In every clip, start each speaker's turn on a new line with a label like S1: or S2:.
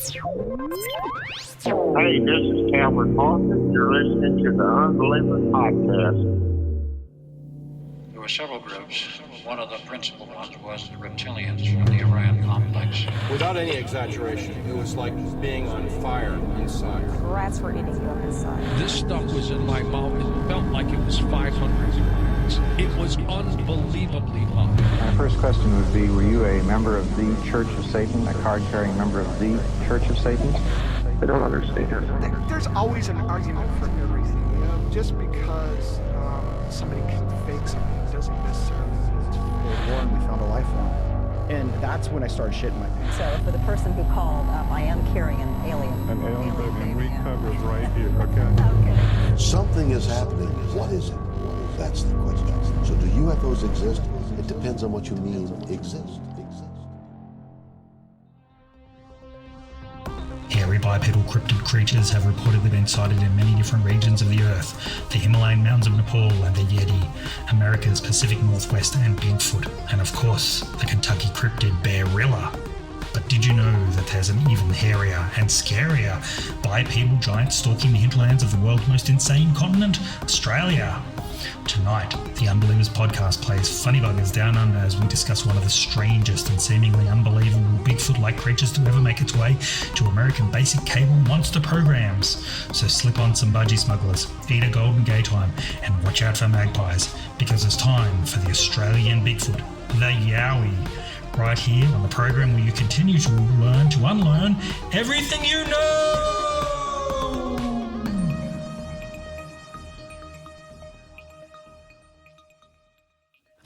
S1: Hey, this is Calvin Parker. You're listening to the Unbelievers podcast.
S2: There were several groups. One of the principal ones was the reptilians from the Orion complex.
S3: Without any exaggeration, it was like being on fire inside.
S4: Rats were eating you inside.
S5: This stuff was in my mouth. It felt like it was 500 degrees. It was unbelievably hot.
S6: My first question would be, were you a member of the Church of Satan, a card-carrying member of the Church of Satan?
S1: I don't understand.
S7: There's always an argument for everything. You know, just because somebody can fake something doesn't necessarily mean it's
S8: war, and we found a life form. And that's when I started shitting my pants.
S4: So for the person who called, I am carrying an alien.
S9: An alien baby. We covered right here, okay?
S4: Okay.
S10: Something is happening. What is it? That's the question. So do UFOs exist? It depends on what you mean exist.
S11: Hairy bipedal cryptid creatures have reportedly been sighted in many different regions of the Earth: the Himalayan mountains of Nepal and the Yee, America's Pacific Northwest and Bigfoot, and of course, the Kentucky cryptid Bearilla. But did you know that there's an even hairier and scarier bipedal giant stalking the hinterlands of the world's most insane continent, Australia? Tonight, the Unbelievers podcast plays funny buggers down under as we discuss one of the strangest and seemingly unbelievable Bigfoot-like creatures to ever make its way to American basic cable monster programs. So slip on some budgie smugglers, eat a golden gay time, and watch out for magpies, because it's time for the Australian Bigfoot, the Yowie, right here on the program where you continue to learn to unlearn everything you know.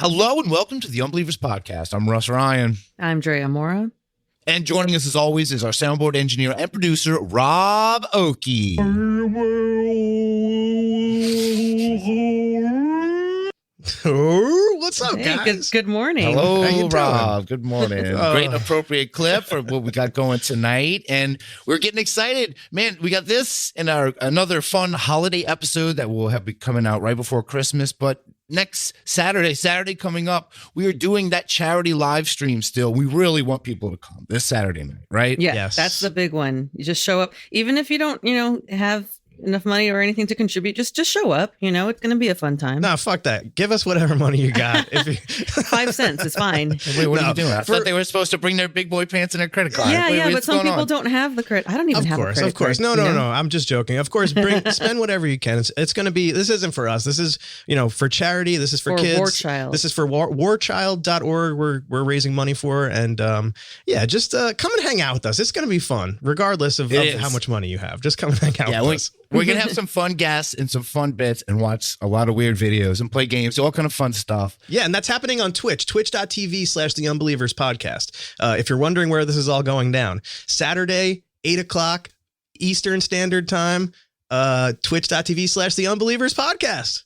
S12: Hello and welcome to the Unbelievers podcast. I'm Rus Ryan.
S13: I'm Drea Mora.
S12: And joining us as always is our soundboard engineer and producer, Rob Okey.
S14: Oh, what's up,
S13: hey,
S14: guys?
S13: Good morning.
S12: Hello, Rob. Good morning. Great and appropriate clip for what we got going tonight. And we're getting excited. Man, we got this in our another fun holiday episode that will have be coming out right before Christmas. But next Saturday coming up, we are doing that charity live stream still. We really want people to come this Saturday night, right?
S13: Yeah,
S14: Yes.
S13: That's the big one. You just show up. Even if you don't, have enough money or anything to contribute, just show up. It's going to be a fun time.
S14: No, fuck that. Give us whatever money you got.
S13: 5 cents is fine.
S12: Wait, what are you doing? I thought they were supposed to bring their big boy pants and their credit card.
S13: Yeah, but some people don't have the credit. I don't even have a credit card.
S14: Of course. No. I'm just joking. Of course, spend whatever you can. It's going to be, this isn't for us. This is, for charity. This is for kids.
S13: War Child.
S14: This is for warchild.org. We're raising money for. And just come and hang out with us. It's going to be fun, regardless of how much money you have. Just come and hang out with us.
S12: We're going to have some fun guests and some fun bits and watch a lot of weird videos and play games, all kind of fun stuff.
S14: Yeah, and that's happening on Twitch, twitch.tv/The Unbelievers podcast. If you're wondering where this is all going down, Saturday, 8 o'clock Eastern Standard Time, twitch.tv/The Unbelievers podcast.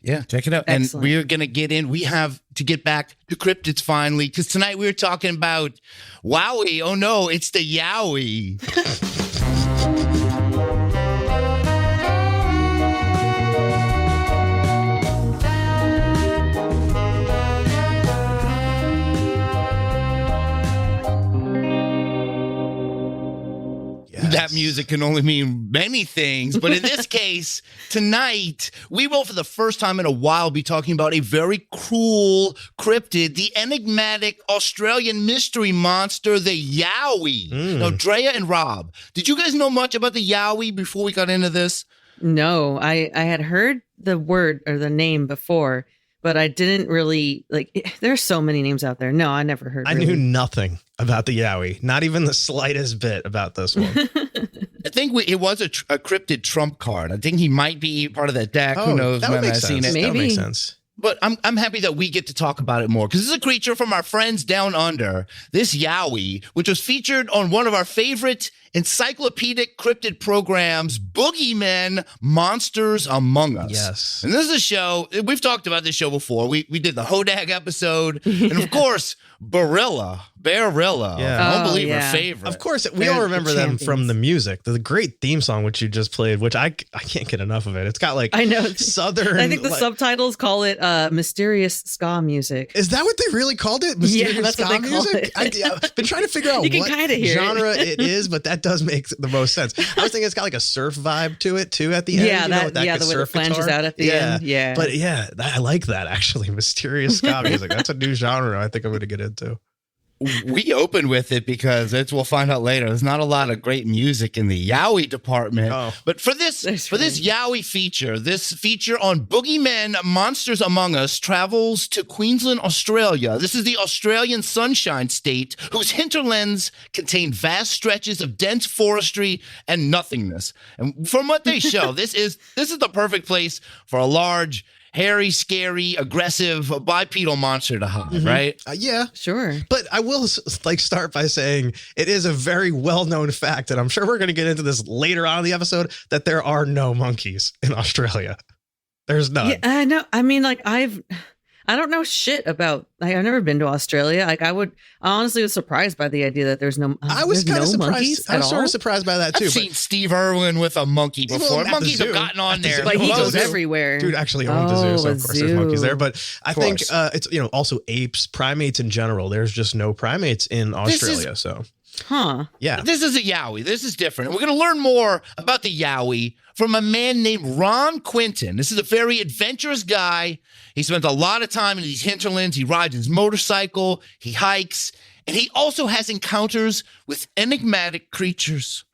S12: Yeah, check it out.
S13: Excellent.
S12: And we're going to get in. We have to get back to cryptids finally, because tonight we were talking about Wowie. Oh no, it's the Yowie. That music can only mean many things, but in this case, tonight, we will for the first time in a while be talking about a very cool cryptid, the enigmatic Australian mystery monster, the Yowie. Now, Drea and Rob, did you guys know much about the Yowie before we got into this?
S13: No, I had heard the word or the name before, but I didn't really there's so many names out there. No, I never heard.
S14: I knew nothing about the Yowie, not even the slightest bit about this one.
S12: I think it was a cryptid trump card. I think he might be part of that deck. Who knows?
S14: That would make
S12: I've seen it.
S13: Maybe.
S14: That would make sense.
S12: But I'm happy that we get to talk about it more, because this is a creature from our friends down under, this Yowie, which was featured on one of our favorite encyclopedic cryptid programs, Boogeymen, Monsters Among Us.
S14: Yes.
S12: And this is a show, we've talked about this show before. We did the Hodag episode, and of course, Bearilla, Barilla.
S14: Yeah.
S12: Unbeliever favorite.
S14: Of course, we all remember them from the music. The great theme song, which you just played, which I can't get enough of it. It's got like
S13: I know
S14: Southern.
S13: I think the subtitles call it mysterious ska music.
S14: Is that what they really called it? Mysterious
S13: that's
S14: ska
S13: what they call
S14: music? I've been trying to figure out
S13: You can
S14: what
S13: kinda hear
S14: genre
S13: it.
S14: it is, but that does make the most sense. I was thinking it's got like a surf vibe to it too at the end.
S13: Yeah,
S14: you know, with that
S13: the way the
S14: surf
S13: flanges
S14: guitar.
S13: out at the end. Yeah.
S14: But yeah, I like that actually. Mysterious ska music. That's a new genre I think I'm going to get into.
S12: We open with it because we'll find out later. There's not a lot of great music in the Yowie department. But for this Yowie feature, this feature on Boogeymen Monsters Among Us travels to Queensland, Australia. This is the Australian Sunshine State, whose hinterlands contain vast stretches of dense forestry and nothingness. And from what they show, this is the perfect place for a large, hairy, scary, aggressive, bipedal monster to hide, right?
S14: Yeah,
S13: sure.
S14: But I will start by saying it is a very well-known fact, and I'm sure we're going to get into this later on in the episode, that there are no monkeys in Australia. There's none.
S13: Yeah, I know. I mean, like I don't know shit about. I've never been to Australia. Like I honestly was surprised by the idea that there's no.
S14: I was kind of surprised.
S13: Monkeys
S14: I was
S13: at
S14: sort
S13: all.
S14: of surprised by that too.
S12: I've seen Steve Irwin with a monkey before. Monkeys have gotten on there,
S13: but he goes everywhere.
S14: Dude actually owns the zoo, so of course there's monkeys there. But I think it's also apes, primates in general. There's just no primates in Australia. Yeah.
S12: This is a Yowie. This is different. We're going to learn more about the Yowie from a man named Quinton. This is a very adventurous guy. He spends a lot of time in these hinterlands. He rides his motorcycle, he hikes, and he also has encounters with enigmatic creatures.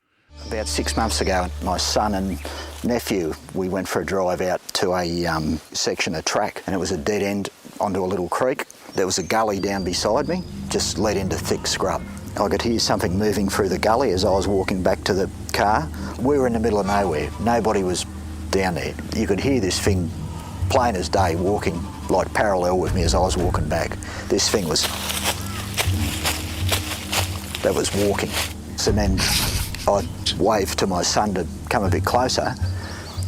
S15: About 6 months ago, my son and nephew, we went for a drive out to a section of track, and it was a dead end onto a little creek. There was a gully down beside me, just led into thick scrub. I could hear something moving through the gully as I was walking back to the car. We were in the middle of nowhere. Nobody was down there. You could hear this thing plain as day walking like parallel with me as I was walking back. This thing was walking. So then I waved to my son to come a bit closer,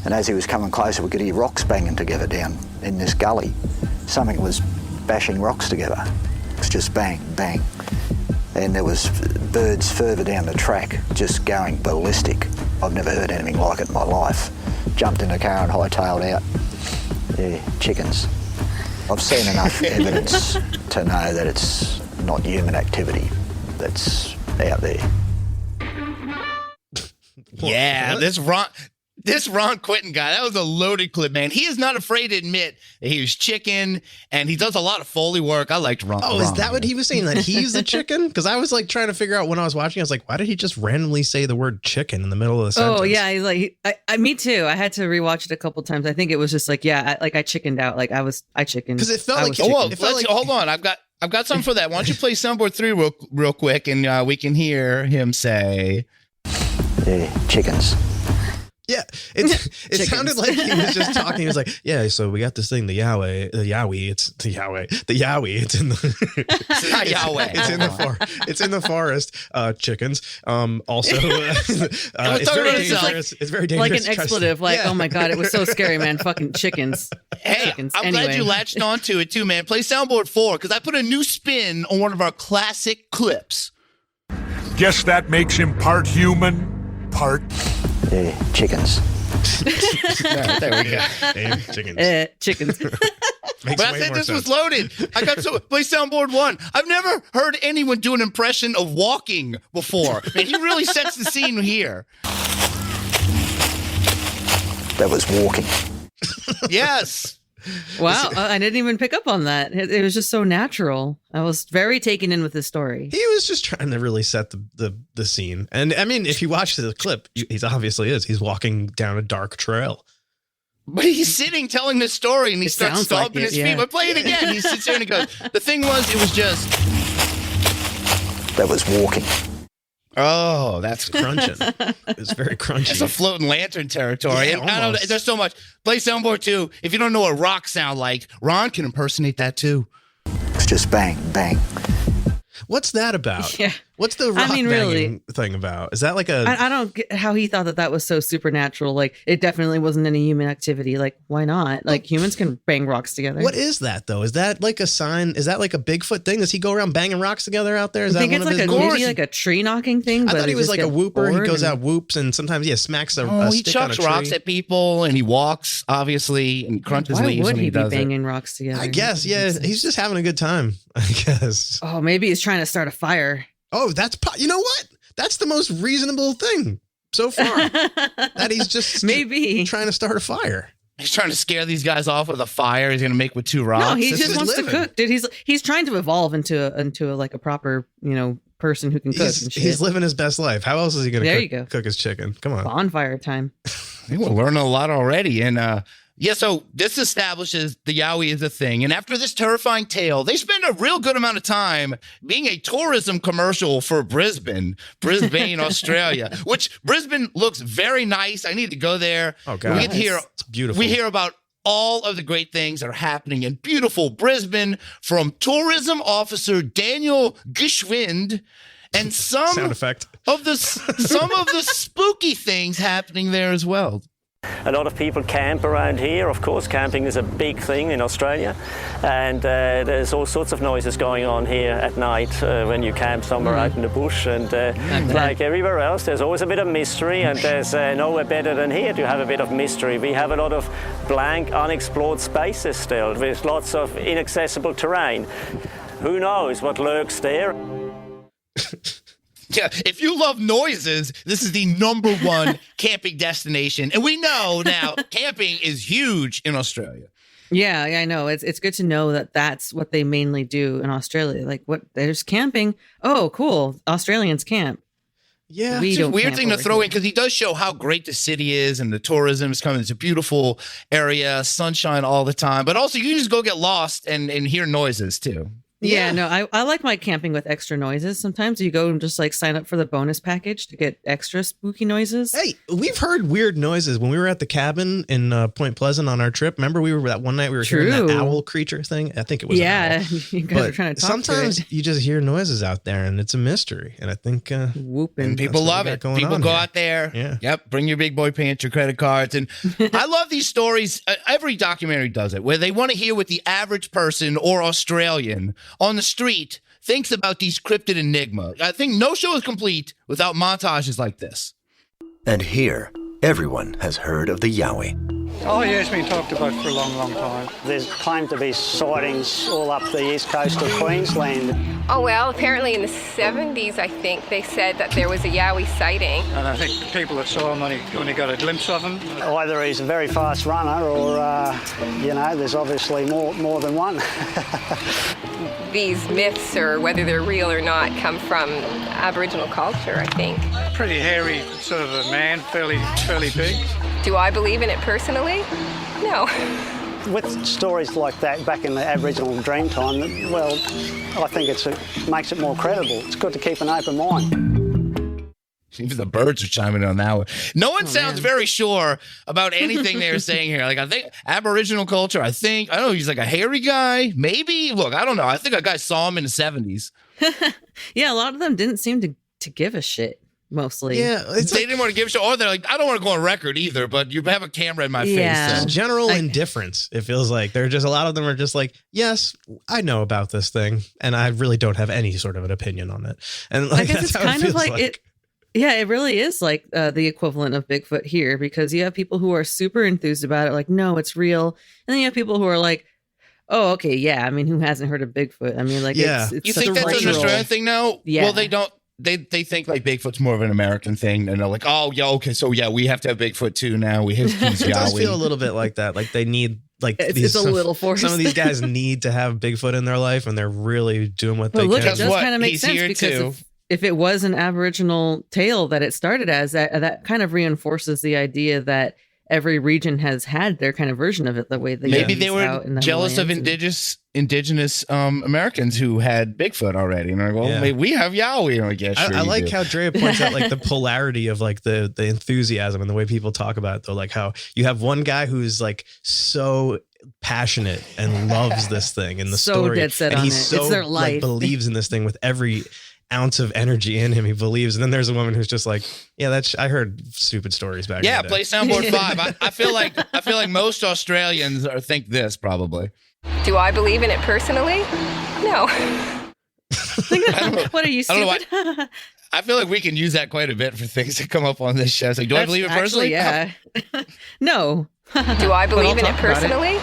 S15: and as he was coming closer we could hear rocks banging together down in this gully. Something was bashing rocks together. It was just bang, bang. And there was birds further down the track just going ballistic. I've never heard anything like it in my life. Jumped in the car and hightailed out. Yeah, chickens. I've seen enough evidence to know that it's not human activity that's out there.
S12: Yeah, this Ron Quinton guy, that was a loaded clip, man. He is not afraid to admit that he was chicken, and he does a lot of Foley work. I liked Ron.
S14: Oh, is that what he was saying? That he's the chicken? Because I was like trying to figure out when I was watching, I was like, why did he just randomly say the word chicken in the middle of the sentence?
S13: Oh yeah, he's like, me too. I had to rewatch it a couple times. I think it was just like, I chickened out. Like I chickened.
S14: Because it felt like,
S12: hold on. I've got something for that. Why don't you play soundboard 3 real quick, and we can hear him say,
S15: yeah, chickens.
S14: Yeah, it sounded like he was just talking. He was like, "Yeah, so we got this thing, the Yowie. It's in the
S12: it's not Yahweh.
S14: It's in the forest. Chickens. Also, it's very dangerous. It's very dangerous.
S13: Like an expletive. Like, oh my god, it was so scary, man. Fucking chickens.
S12: Hey,
S13: chickens.
S12: I'm glad you latched onto it too, man. Play soundboard 4 because I put a new spin on one of our classic clips.
S16: Guess that makes him part human, part.
S15: Yeah, chickens.
S12: Yeah, there we go.
S14: Chickens.
S13: Chickens.
S12: But I said this was loaded. I got play soundboard 1. I've never heard anyone do an impression of walking before. Man, he really sets the scene here.
S15: That was walking.
S12: Yes.
S13: Wow, I didn't even pick up on that. It was just so natural. I was very taken in with the story.
S14: He was just trying to really set the scene. And I mean, if you watch the clip, he's obviously is. He's walking down a dark trail.
S12: But he's sitting telling this story and he starts stomping his feet. But play it again. He sits there and he goes, the thing was, it was just.
S15: That was walking.
S12: Oh, that's
S14: crunching. It's very crunchy.
S12: It's a floating lantern territory.
S14: Yeah,
S12: and I don't, there's so much. Play soundboard 2. If you don't know what rocks sound like, Ron can impersonate that too.
S15: It's just bang, bang.
S14: What's that about?
S13: Yeah.
S14: What's the rock banging thing about? Is that like a...
S13: I don't get how he thought that was so supernatural. Like, it definitely wasn't any human activity. Like, why not? Like, humans can bang rocks together.
S14: What is that, though? Is that like a sign? Is that like a Bigfoot thing? Does he go around banging rocks together out there? Is
S13: I think it's like maybe like a tree knocking thing.
S14: I thought he was like a whooper. He goes out,
S13: and
S14: whoops, and sometimes, smacks a
S12: he
S14: stick
S12: chucks
S14: on a tree.
S12: rocks at people, and he walks, obviously, and he crunches
S13: Why
S12: leaves
S13: would
S12: when he
S13: he be
S12: does
S13: banging rocks together?
S14: I guess, he's just having a good time, I guess.
S13: Oh, maybe he's trying to start a fire.
S14: Oh, you know what? That's the most reasonable thing so far. That he's just
S13: maybe
S14: trying to start a fire.
S12: He's trying to scare these guys off with a fire he's going to make with 2 rocks.
S13: No, he just wants to cook, dude. He's trying to evolve into like a proper, person who can cook.
S14: He's living his best life. How else is he going to cook his chicken? Come on.
S13: Bonfire time.
S12: I think we're learning a lot already. And so this establishes the Yowie is a thing. And after this terrifying tale, they spend a real good amount of time being a tourism commercial for Brisbane, Australia, which Brisbane looks very nice. I need to go there.
S14: Oh, God.
S12: We get to hear,
S14: it's beautiful.
S12: We hear about all of the great things that are happening in beautiful Brisbane from tourism officer Daniel Geschwind and some
S14: sound effect
S12: of the spooky things happening there as well.
S17: A lot of people camp around here. Of course, camping is a big thing in Australia, and there's all sorts of noises going on here at night when you camp somewhere out in the bush. And like everywhere else, there's always a bit of mystery, and there's nowhere better than here to have a bit of mystery. We have a lot of blank, unexplored spaces still, with lots of inaccessible terrain. Who knows what lurks there?
S12: Yeah, if you love noises, this is the #1 camping destination. And we know now camping is huge in Australia.
S13: Yeah, I know. It's good to know that that's what they mainly do in Australia. Like, there's camping. Oh, cool. Australians camp.
S12: Yeah, it's a weird thing to throw in because he does show how great the city is and the tourism is coming. It's a beautiful area, sunshine all the time. But also, you can just go get lost and hear noises too.
S13: Yeah, no, I like my camping with extra noises. Sometimes you go and just like sign up for the bonus package to get extra spooky noises.
S14: Hey, we've heard weird noises when we were at the cabin in Point Pleasant on our trip. Remember that one night we were hearing that owl creature thing? I think it was an owl.
S13: You guys were trying to talk
S14: sometimes
S13: to it.
S14: you just hear noises out there and it's a mystery. And I think
S13: whooping.
S12: And people love it. People go out there.
S14: Yeah.
S12: Yep. Bring your big boy pants, your credit cards. And I love these stories. Every documentary does it, where they want to hear what the average person or Australian on the street thinks about these cryptid enigma. I think no show is complete without montages like this.
S18: And here, everyone has heard of the Yowie.
S19: Oh, yeah, it's been talked about for a long, long time.
S17: There's claimed to be sightings all up the east coast of Queensland.
S20: Oh, well, apparently in the 70s, I think, they said that there was a Yowie sighting.
S19: And I think the people that saw him only got a glimpse of him.
S17: Either he's a very fast runner or, there's obviously more than one.
S20: These myths, or whether they're real or not, come from Aboriginal culture, I think.
S19: Pretty hairy sort of a man, fairly big.
S20: Do I believe in it personally? No.
S17: With stories like that back in the Aboriginal dream time, well, I think it makes it more credible. It's good to keep an open mind.
S12: Even the birds are chiming in on that one. No one sounds very sure about anything they're saying here. Like, I think Aboriginal culture, I don't know, he's like a hairy guy. Maybe. Look, I don't know. I think a guy saw him in the 70s.
S13: Yeah, a lot of them didn't seem to give a shit. Mostly.
S14: Yeah.
S12: They didn't want to give a shit. Or they're like, I don't want to go on record either, but you have a camera in my face. So.
S14: General indifference, it feels like. They're just, a lot of them are just like, yes, I know about this thing, and I really don't have any sort of an opinion on it. And like,
S13: I guess
S14: that's
S13: it's
S14: how
S13: kind
S14: it feels
S13: of like it. Yeah, it really is like the equivalent of Bigfoot here, because you have people who are super enthused about it, like, no, it's real. And then you have people who are like, oh, okay, yeah. I mean, who hasn't heard of Bigfoot? I mean, like, it's
S12: you think that's an Australian thing now?
S13: Yeah.
S12: Well, they don't. They think like Bigfoot's more of an American thing, and they're like, oh yeah, okay, so yeah, we have to have Bigfoot too now. We have these
S14: It does
S12: Yowie.
S14: feel a little bit like that. Like they need, like
S13: it's a little forced.
S14: Some of these guys need to have Bigfoot in their life, and they're really doing what they
S13: look,
S14: can.
S13: it does kind of make sense because if it was an Aboriginal tale that it started as, that kind of reinforces the idea that every region has had their kind of version of it. The way
S12: maybe they were jealous of indigenous Americans who had Bigfoot already, and they're like, well, maybe we have Yowie. I guess
S14: I like how Drea points out like the polarity of like the enthusiasm and the way people talk about it, though. Like how you have one guy who's like so passionate and loves this thing and the
S13: so
S14: story,
S13: dead set
S14: and
S13: on
S14: he's
S13: it.
S14: so
S13: It's their life.
S14: like believes in this thing with every ounce of energy in him. He believes. And then there's a woman who's just like, yeah, I heard stupid stories back.
S12: Yeah,
S14: in the day.
S12: play soundboard 5. I feel like most Australians think this probably.
S20: Do I believe in it personally? No.
S13: What are you, stupid?
S12: I feel like we can use that quite a bit for things that come up on this show. It's like, do I believe it personally?
S13: Yeah. No.
S20: Do I believe in it personally?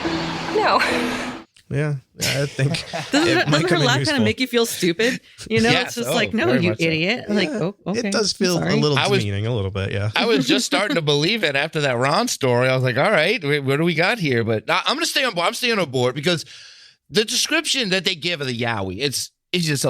S20: No.
S14: Yeah, I think
S13: doesn't her laugh kind of make you feel stupid? You know,
S12: Yes.
S13: it's just like, no, you idiot.
S14: So.
S13: Like, oh, okay.
S14: It does feel a little demeaning, a little bit, yeah.
S12: I was just starting to believe it after that Ron story. I was like, all right, what do we got here? But I'm going to stay on board. I'm staying on board because the description that they give of the Yowie, he's just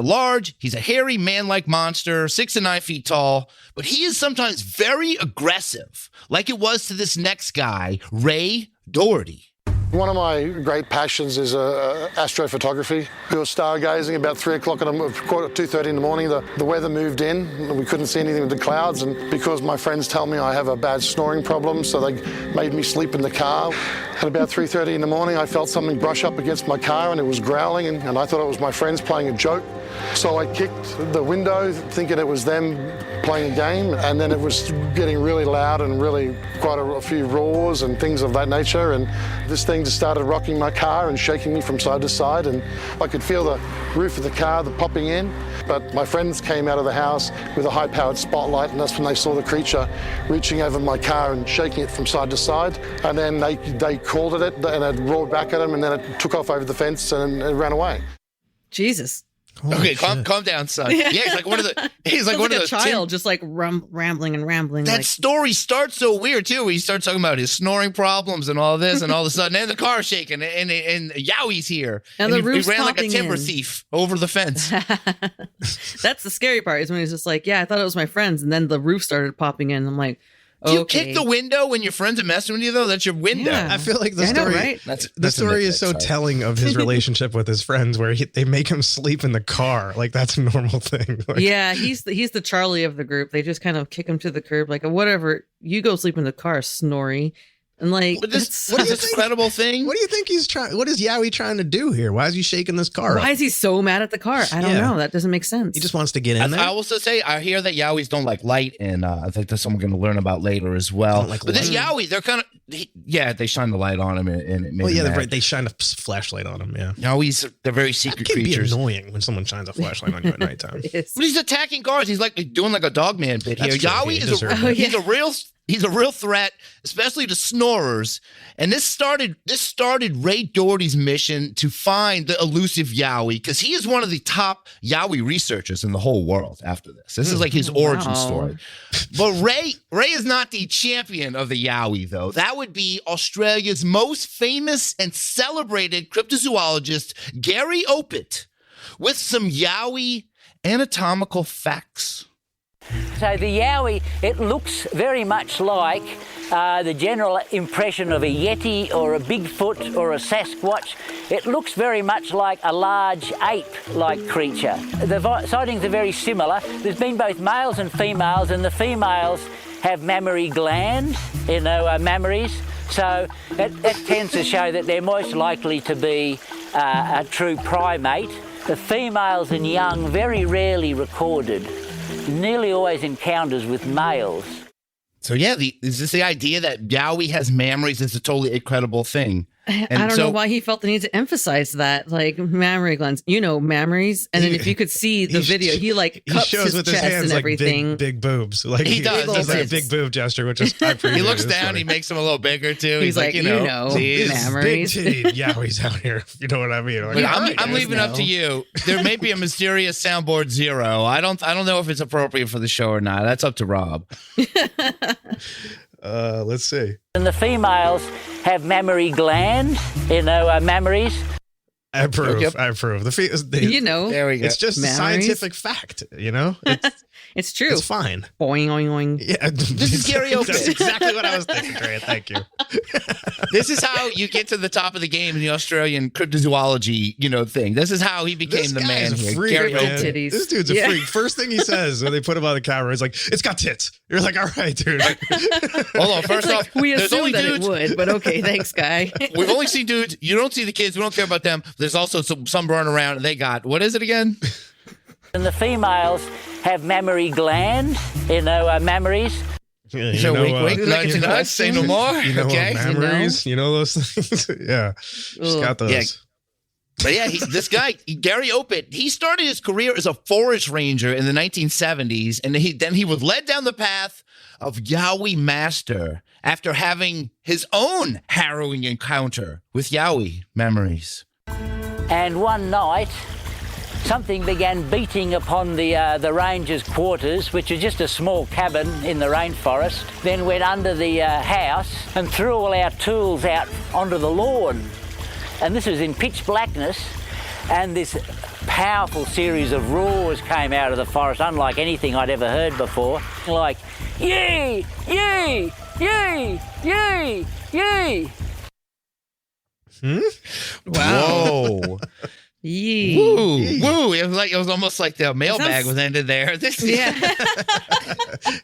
S12: he's a hairy man-like monster, 6 to 9 feet tall, but he is sometimes very aggressive, like it was to this next guy, Ray Doherty.
S21: One of my great passions is astrophotography. We were stargazing about 3 o'clock, 2:30 in the morning. The weather moved in, and we couldn't see anything with the clouds. And because my friends tell me I have a bad snoring problem, so they made me sleep in the car. At about 3:30 in the morning, I felt something brush up against my car, and it was growling, and I thought it was my friends playing a joke. So I kicked the window, thinking it was them playing a game, and then it was getting really loud and really quite a few roars and things of that nature. And this thing just started rocking my car and shaking me from side to side, and I could feel the roof of the car popping in. But my friends came out of the house with a high-powered spotlight, and that's when they saw the creature reaching over my car and shaking it from side to side. And then they called it, and it roared back at them, and then it took off over the fence and it ran away.
S13: Jesus.
S12: Okay, calm down, son. Yeah, he's like one of
S13: a child, just like rambling.
S12: That story starts so weird too. Where he starts talking about his snoring problems and all this, and all of a sudden, and the car's shaking, and Yowie's here,
S13: and the roof's
S12: he ran like a
S13: popping
S12: timber
S13: in.
S12: thief over the fence.
S13: That's the scary part, is when he's just like, yeah, I thought it was my friends, and then the roof started popping in. I'm like,
S12: do you kick the window when your friends are messing with you, though? That's your window.
S13: Yeah.
S14: I feel like the story,
S13: right?
S14: the story is so telling of his relationship with his friends, where they make him sleep in the car. Like, that's a normal thing. Like,
S13: yeah, he's the Charlie of the group. They just kind of kick him to the curb, like, whatever. You go sleep in the car, Snorri. And like,
S12: what is this incredible thing?
S14: What do you think he's trying? What is Yowie trying to do here? Why is he shaking this car?
S13: Why is he so mad at the car? I don't know. That doesn't make sense.
S14: He just wants to get in there.
S12: I also say I hear that Yowies don't like light, and I think that's something we're going to learn about later as well. But this Yowie, they're kind of they shine the light on him, and it made him mad.
S14: They shine a flashlight on him. Yeah,
S12: Yowies, they're very secret creatures.
S14: Be annoying when someone shines a flashlight on you at nighttime.
S12: But he's attacking cars. He's like doing like a dogman bit here. Yowie is He's a real threat, especially to snorers. And this started Ray Doherty's mission to find the elusive Yowie, because he is one of the top Yowie researchers in the whole world after this. This is like his origin story. But Ray is not the champion of the Yowie, though. That would be Australia's most famous and celebrated cryptozoologist, Gary Opit, with some Yowie anatomical facts.
S22: So the Yowie, it looks very much like the general impression of a Yeti or a Bigfoot or a Sasquatch. It looks very much like a large ape-like creature. The sightings are very similar. There's been both males and females, and the females have mammary glands, mammaries. So it tends to show that they're most likely to be a true primate. The females and young very rarely recorded. Nearly always encounters with males.
S12: So yeah, is this the idea that Yowie has mammaries is a totally incredible thing?
S13: I don't know why he felt the need to emphasize that, like mammary glands, mammaries. And then if you could see the video, he cups
S14: shows with his hands
S13: and everything.
S14: Like big boobs. Like
S12: he does.
S14: He does that big boob gesture, which is I appreciate.
S12: He looks down, he makes them a little bigger too.
S13: He's like, mammaries.
S14: Big titty Yowies out here. You know what I mean? Like,
S12: I'm leaving up to you. There may be a mysterious soundboard 0. I don't know if it's appropriate for the show or not. That's up to Rob.
S14: Let's see.
S22: And the females have mammary glands, mammaries.
S14: I approve. I approve.
S12: There we go.
S14: It's just a scientific fact,
S13: It's true.
S14: It's fine.
S13: Boing, oing, oing.
S14: Yeah,
S12: this is Gary Opit.
S14: That's exactly what I was thinking, Drea. Thank you.
S12: This is how you get to the top of the game in the Australian cryptozoology, thing. This is how he became the man here.
S14: Freak,
S12: Gary
S14: man.
S12: Opit.
S14: This dude's a freak. First thing he says when they put him on the camera is like, "It's got tits." You're like, "All right, dude."
S12: Hold on. First off,
S13: we
S12: there's
S13: assumed
S12: only
S13: that
S12: dudes.
S13: it would, but okay, thanks, guy.
S12: We've only seen dudes. You don't see the kids. We don't care about them. There's also some running around. And they got, what is it again?
S22: And the females have mammary glands, mammaries.
S14: Yeah,
S12: wink, nudge, nudge, say no more. Okay.
S14: Memories, those things. Yeah, she's got those.
S12: Yeah. But yeah, this guy, Gary Opit, he started his career as a forest ranger in the 1970s, and then he was led down the path of Yowie master after having his own harrowing encounter with Yowie memories.
S22: And one night, something began beating upon the ranger's quarters, which is just a small cabin in the rainforest, then went under the house and threw all our tools out onto the lawn. And this was in pitch blackness, and this powerful series of roars came out of the forest, unlike anything I'd ever heard before. Like, yee, yee, yee, yee, yee.
S12: Wow.
S13: Woo.
S12: Woo. It was almost like the mailbag was ended there.
S14: Yeah,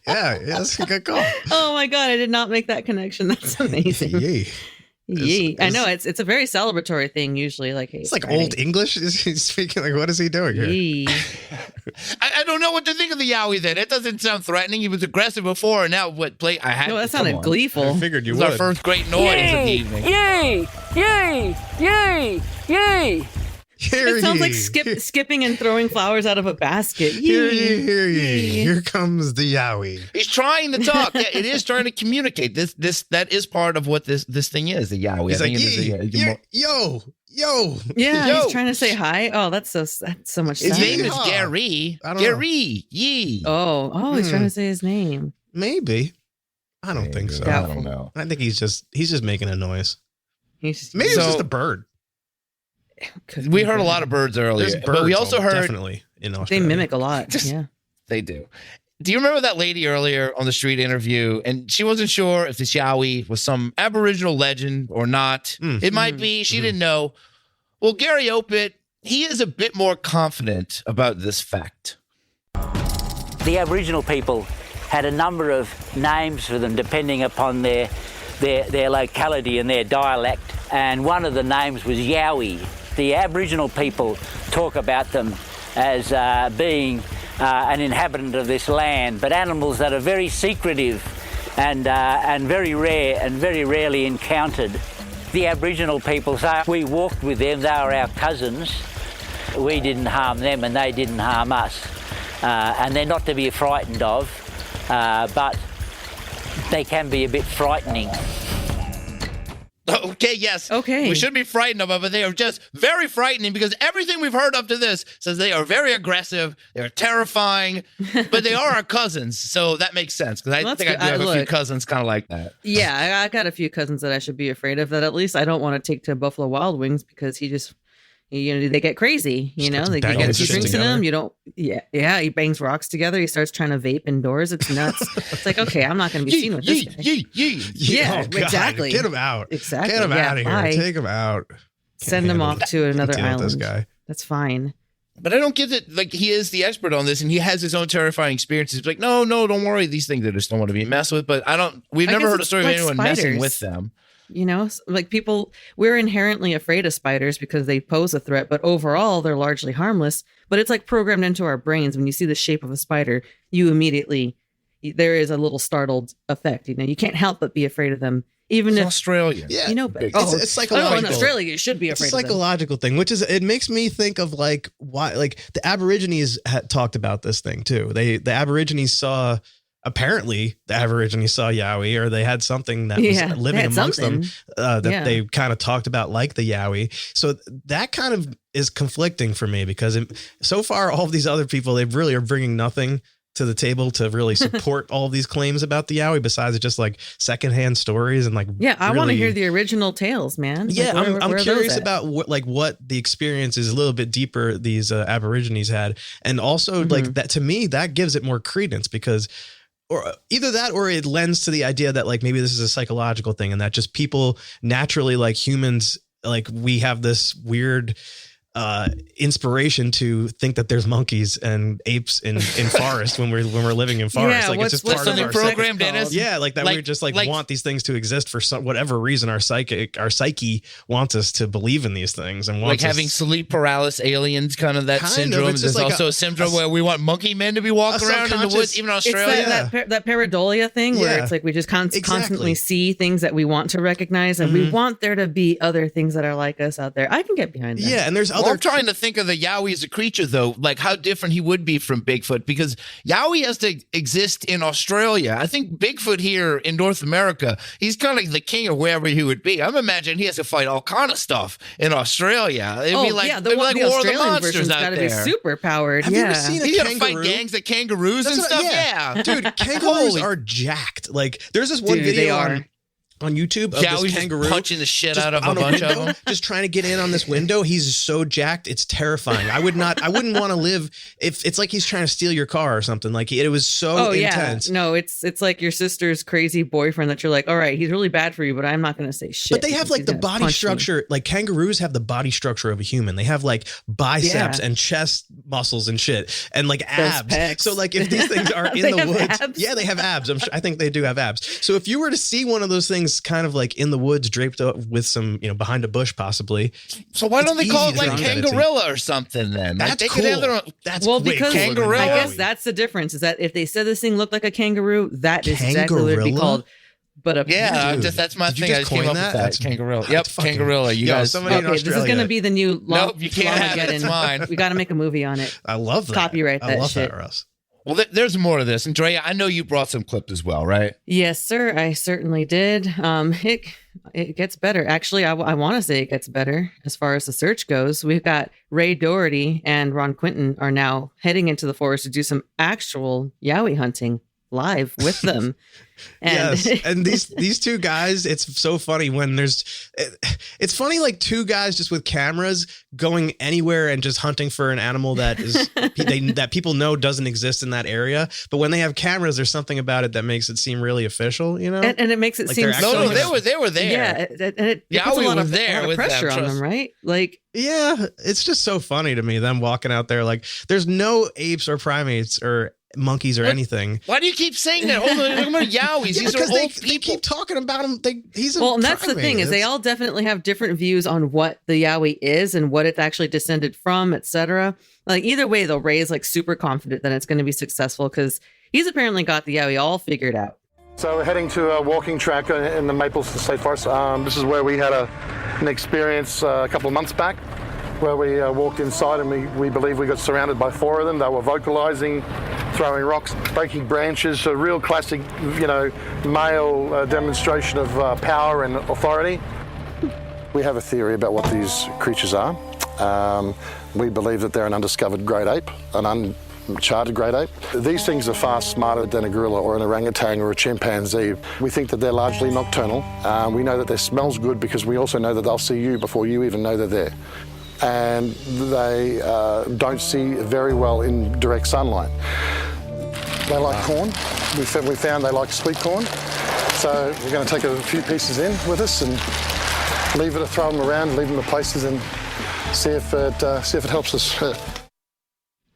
S14: that's a good call.
S13: Oh my God, I did not make that connection. That's amazing.
S14: Yee.
S13: Yee. I know it's a very celebratory thing usually. Like, hey,
S14: it's like Old English. Is he speaking? Like, what is he doing here?
S13: Yee.
S12: I don't know what to think of the Yowie then. It doesn't sound threatening. He was aggressive before, and now
S13: No, that sounded gleeful.
S14: I figured you
S12: it
S14: would.
S12: was our first great noise of the evening.
S22: Yee, yee, yee, yee.
S13: It sounds like skipping and throwing flowers out of a basket.
S14: Hear ye, hear ye. Here comes the Yowie.
S12: He's trying to talk. Yeah, it is trying to communicate. That is part of what this thing is, the Yowie.
S14: He's like, yo.
S13: Yeah,
S12: Yo.
S13: he's trying to say hi. Oh, that's so much.
S12: His
S13: sad.
S12: name is Gary. Gary Yee.
S13: Oh, he's trying to say his name.
S14: Maybe. I don't think so.
S12: I don't know.
S14: I think he's just making a noise. Maybe
S13: He's
S14: it's just a bird.
S12: We heard a lot of birds earlier,
S14: There's birds,
S12: but we also heard
S14: definitely in Australia.
S13: They mimic a lot. Yeah,
S12: they do. Do you remember that lady earlier on the street interview? And she wasn't sure if this Yowie was some aboriginal legend or not. It might be. She didn't know. Well, Gary Opit, he is a bit more confident about this fact.
S22: The Aboriginal people had a number of names for them depending upon their locality and their dialect, and one of the names was Yowie. The Aboriginal people talk about them as being an inhabitant of this land, but animals that are very secretive and very rare and very rarely encountered. The Aboriginal people say we walked with them, they were our cousins. We didn't harm them and they didn't harm us. And they're not to be frightened of, but they can be a bit frightening.
S12: Okay, yes.
S13: Okay.
S12: We should be frightened of them, but they are just very frightening because everything we've heard up to this says they are very aggressive, they're terrifying, but they are our cousins, so that makes sense because I think I do have a few cousins kind of like that.
S13: Yeah, I got a few cousins that I should be afraid of that at least I don't want to take to Buffalo Wild Wings because he just, they get crazy, they get a few drinks in him. You don't, he bangs rocks together. He starts trying to vape indoors. It's nuts. It's like, okay, I'm not going to be seen with this guy. Yeah, exactly.
S14: Get him out.
S13: Exactly.
S14: Get him out of here.
S13: Bye.
S14: Take him out.
S13: Send him off to another island.
S14: This guy.
S13: That's fine.
S12: But I don't get it. Like, he is the expert on this, and he has his own terrifying experiences. He's like, no, don't worry. These things I just don't want to be messed with. But we've never heard a story of anyone messing with them.
S13: Like people, we're inherently afraid of spiders because they pose a threat, but overall they're largely harmless. But it's like programmed into our brains. When you see the shape of a spider, you immediately, there is a little startled effect. You can't help but be afraid of them. Even if
S12: Australia,
S13: but
S14: it's psychological.
S13: In Australia, you should be afraid.
S14: It's a psychological thing, which is it makes me think of like why, like the Aborigines had talked about this thing too. The Aborigines saw. Apparently, the Aborigines saw Yowie, or they had something that was living amongst them that they kind of talked about, like the Yowie. So that kind of is conflicting for me because so far, all of these other people, they really are bringing nothing to the table to really support all of these claims about the Yowie, besides just like secondhand stories and like.
S13: Yeah, I want to hear the original tales, man.
S14: Yeah,
S13: like,
S14: I'm curious about what the experience is a little bit deeper these Aborigines had, and also like that to me that gives it more credence because. Or either that or it lends to the idea that like maybe this is a psychological thing and that just people naturally like humans, like we have this weird inspiration to think that there's monkeys and apes in forest when we're living in forest.
S13: Yeah,
S14: like it's just part of our
S12: programmed in us.
S14: Yeah, like that. We just like want these things to exist for whatever reason. Our psyche wants us to believe in these things and wants
S12: like having sleep paralysis aliens, kind of that syndrome. There's like also a syndrome where we want monkey men to be walking around in the woods, even in Australia.
S13: It's that pareidolia thing where it's like we just constantly see things that we want to recognize, and we want there to be other things that are like us out there. I can get behind that.
S14: Yeah, and there's other.
S12: I'm trying to think of the Yowie as a creature, though, like how different he would be from Bigfoot, because Yowie has to exist in Australia. I think Bigfoot here in North America, he's kind of like the king of wherever he would be. I'm imagining he has to fight all kind of stuff in Australia. It'd be like,
S13: the
S12: like
S13: War
S12: Australian
S13: of the Monsters
S12: version's
S13: out
S12: got
S13: to be super powered.
S14: Have you ever seen a
S12: He's
S14: kangaroo?
S12: Gonna fight gangs of kangaroos and stuff. Yeah,
S14: dude, kangaroos are jacked. Like, there's this one video on YouTube of this kangaroo
S12: punching the shit out of a bunch of them,
S14: just trying to get in on this window. He's so jacked, it's terrifying. I wouldn't want to live if it's like he's trying to steal your car or something. Like it was so intense.
S13: No, it's like your sister's crazy boyfriend that you're like, all right, he's really bad for you, but I'm not going to say shit.
S14: But they have like the body structure, like kangaroos have the body structure of a human. They have like biceps and chest muscles and shit, and like abs. So like if these things are in the woods,
S13: abs?
S14: They have abs. I think they do have abs. So if you were to see one of those things kind of like in the woods draped up with some, behind a bush possibly.
S12: So why don't they call it like Kangarilla or something then?
S14: That's
S12: like they
S14: cool.
S12: could have their own,
S13: because
S12: Kangarilla.
S13: I guess that's the difference, is that if they said this thing looked like a kangaroo, that is exactly what it'd be called. But
S12: that's my thing. I just came up with that. That's Kangarilla. Yep, Kangarilla. You guys.
S14: Somebody in
S13: this is going to be the new.
S12: Nope, you can't have it. It's mine.
S13: We got to make a movie on it.
S14: I love that.
S13: Copyright that shit.
S14: I love that, Russ.
S12: Well, there's more to this. And Drea, I know you brought some clips as well, right?
S13: Yes, sir. I certainly did. It gets better. Actually, I want to say it gets better as far as the search goes. We've got Ray Doherty and Ron Quinton are now heading into the forest to do some actual Yowie hunting live with them.
S14: Yes, and these two guys, it's so funny when it's funny like two guys just with cameras going anywhere and just hunting for an animal that is that people know doesn't exist in that area, but when they have cameras, there's something about it that makes it seem really official, and
S13: it makes it
S14: like
S13: seem
S12: they were there.
S13: Yeah, and it puts a lot of pressure on them, right? Like,
S14: yeah, it's just so funny to me, them walking out there like there's no apes or primates or monkeys or anything.
S12: Why do you keep saying that? Hold on, about Yowies. These are old people.
S14: They keep talking about him. He's a
S13: and that's
S14: primate.
S13: the thing is they all definitely have different views on what the Yowie is and what it's actually descended from, etc. Like either way, though, Ray is like super confident that it's going to be successful because he's apparently got the Yowie all figured out.
S21: So we're heading to a walking track in the Maples State Forest. This is where we had an experience a couple of months back, where we walked inside and we believe we got surrounded by 4 of them. They were vocalizing, throwing rocks, breaking branches, a real classic, male demonstration of power and authority. We have a theory about what these creatures are. We believe that they're an undiscovered great ape, an uncharted great ape. These things are far smarter than a gorilla or an orangutan or a chimpanzee. We think that they're largely nocturnal. We know that their smell's good because we also know that they'll see you before you even know they're there. And they don't see very well in direct sunlight. They like corn. We found they like sweet corn. So we're going to take a few pieces in with us and throw them around, leave them at places and see if it helps us.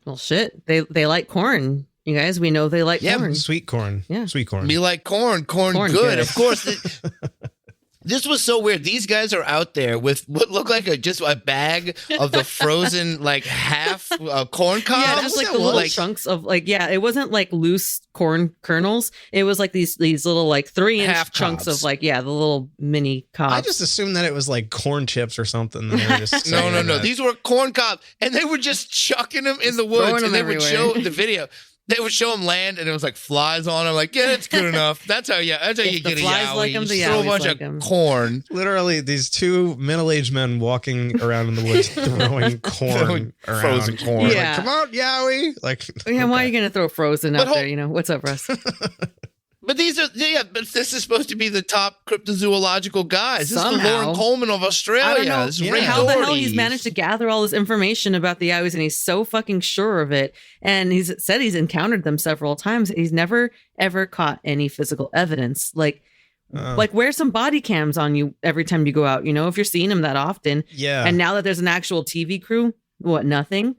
S13: Well, shit, they like corn. You guys, we know they like corn.
S14: Sweet corn.
S13: Yeah.
S14: Sweet corn.
S12: Me like corn good. Of course. This was so weird. These guys are out there with what looked like just a bag of the frozen like half corn cobs.
S13: Yeah, that's like the little chunks of it wasn't like loose corn kernels. It was like these little like 3-inch chunks of the little mini cobs.
S14: I just assumed that it was like corn chips or something. They were just
S12: no. These were corn cobs, and they were just chucking them in the woods, and they would show the video. They would show them land, and it was like flies on them. Like, yeah, it's good enough. That's how you get a Yowie.
S13: Like them,
S12: you throw a bunch of corn.
S14: Literally, these two middle-aged men walking around in the woods throwing corn around.
S12: Frozen corn.
S13: Yeah.
S14: Like, come on, Yowie. Like,
S13: yeah, why are you gonna throw frozen out there? What's up, Russ?
S12: But but this is supposed to be the top cryptozoological guys. This is the Lauren Coleman of Australia.
S13: I don't know how the hell he's
S12: Doherty.
S13: managed to gather all this information about the Yowies, and he's so fucking sure of it. And he's said he's encountered them several times. He's never, ever caught any physical evidence. Like, Like, wear some body cams on you every time you go out, you know, if you're seeing them that often.
S14: Yeah.
S13: And now that there's an actual TV crew, nothing?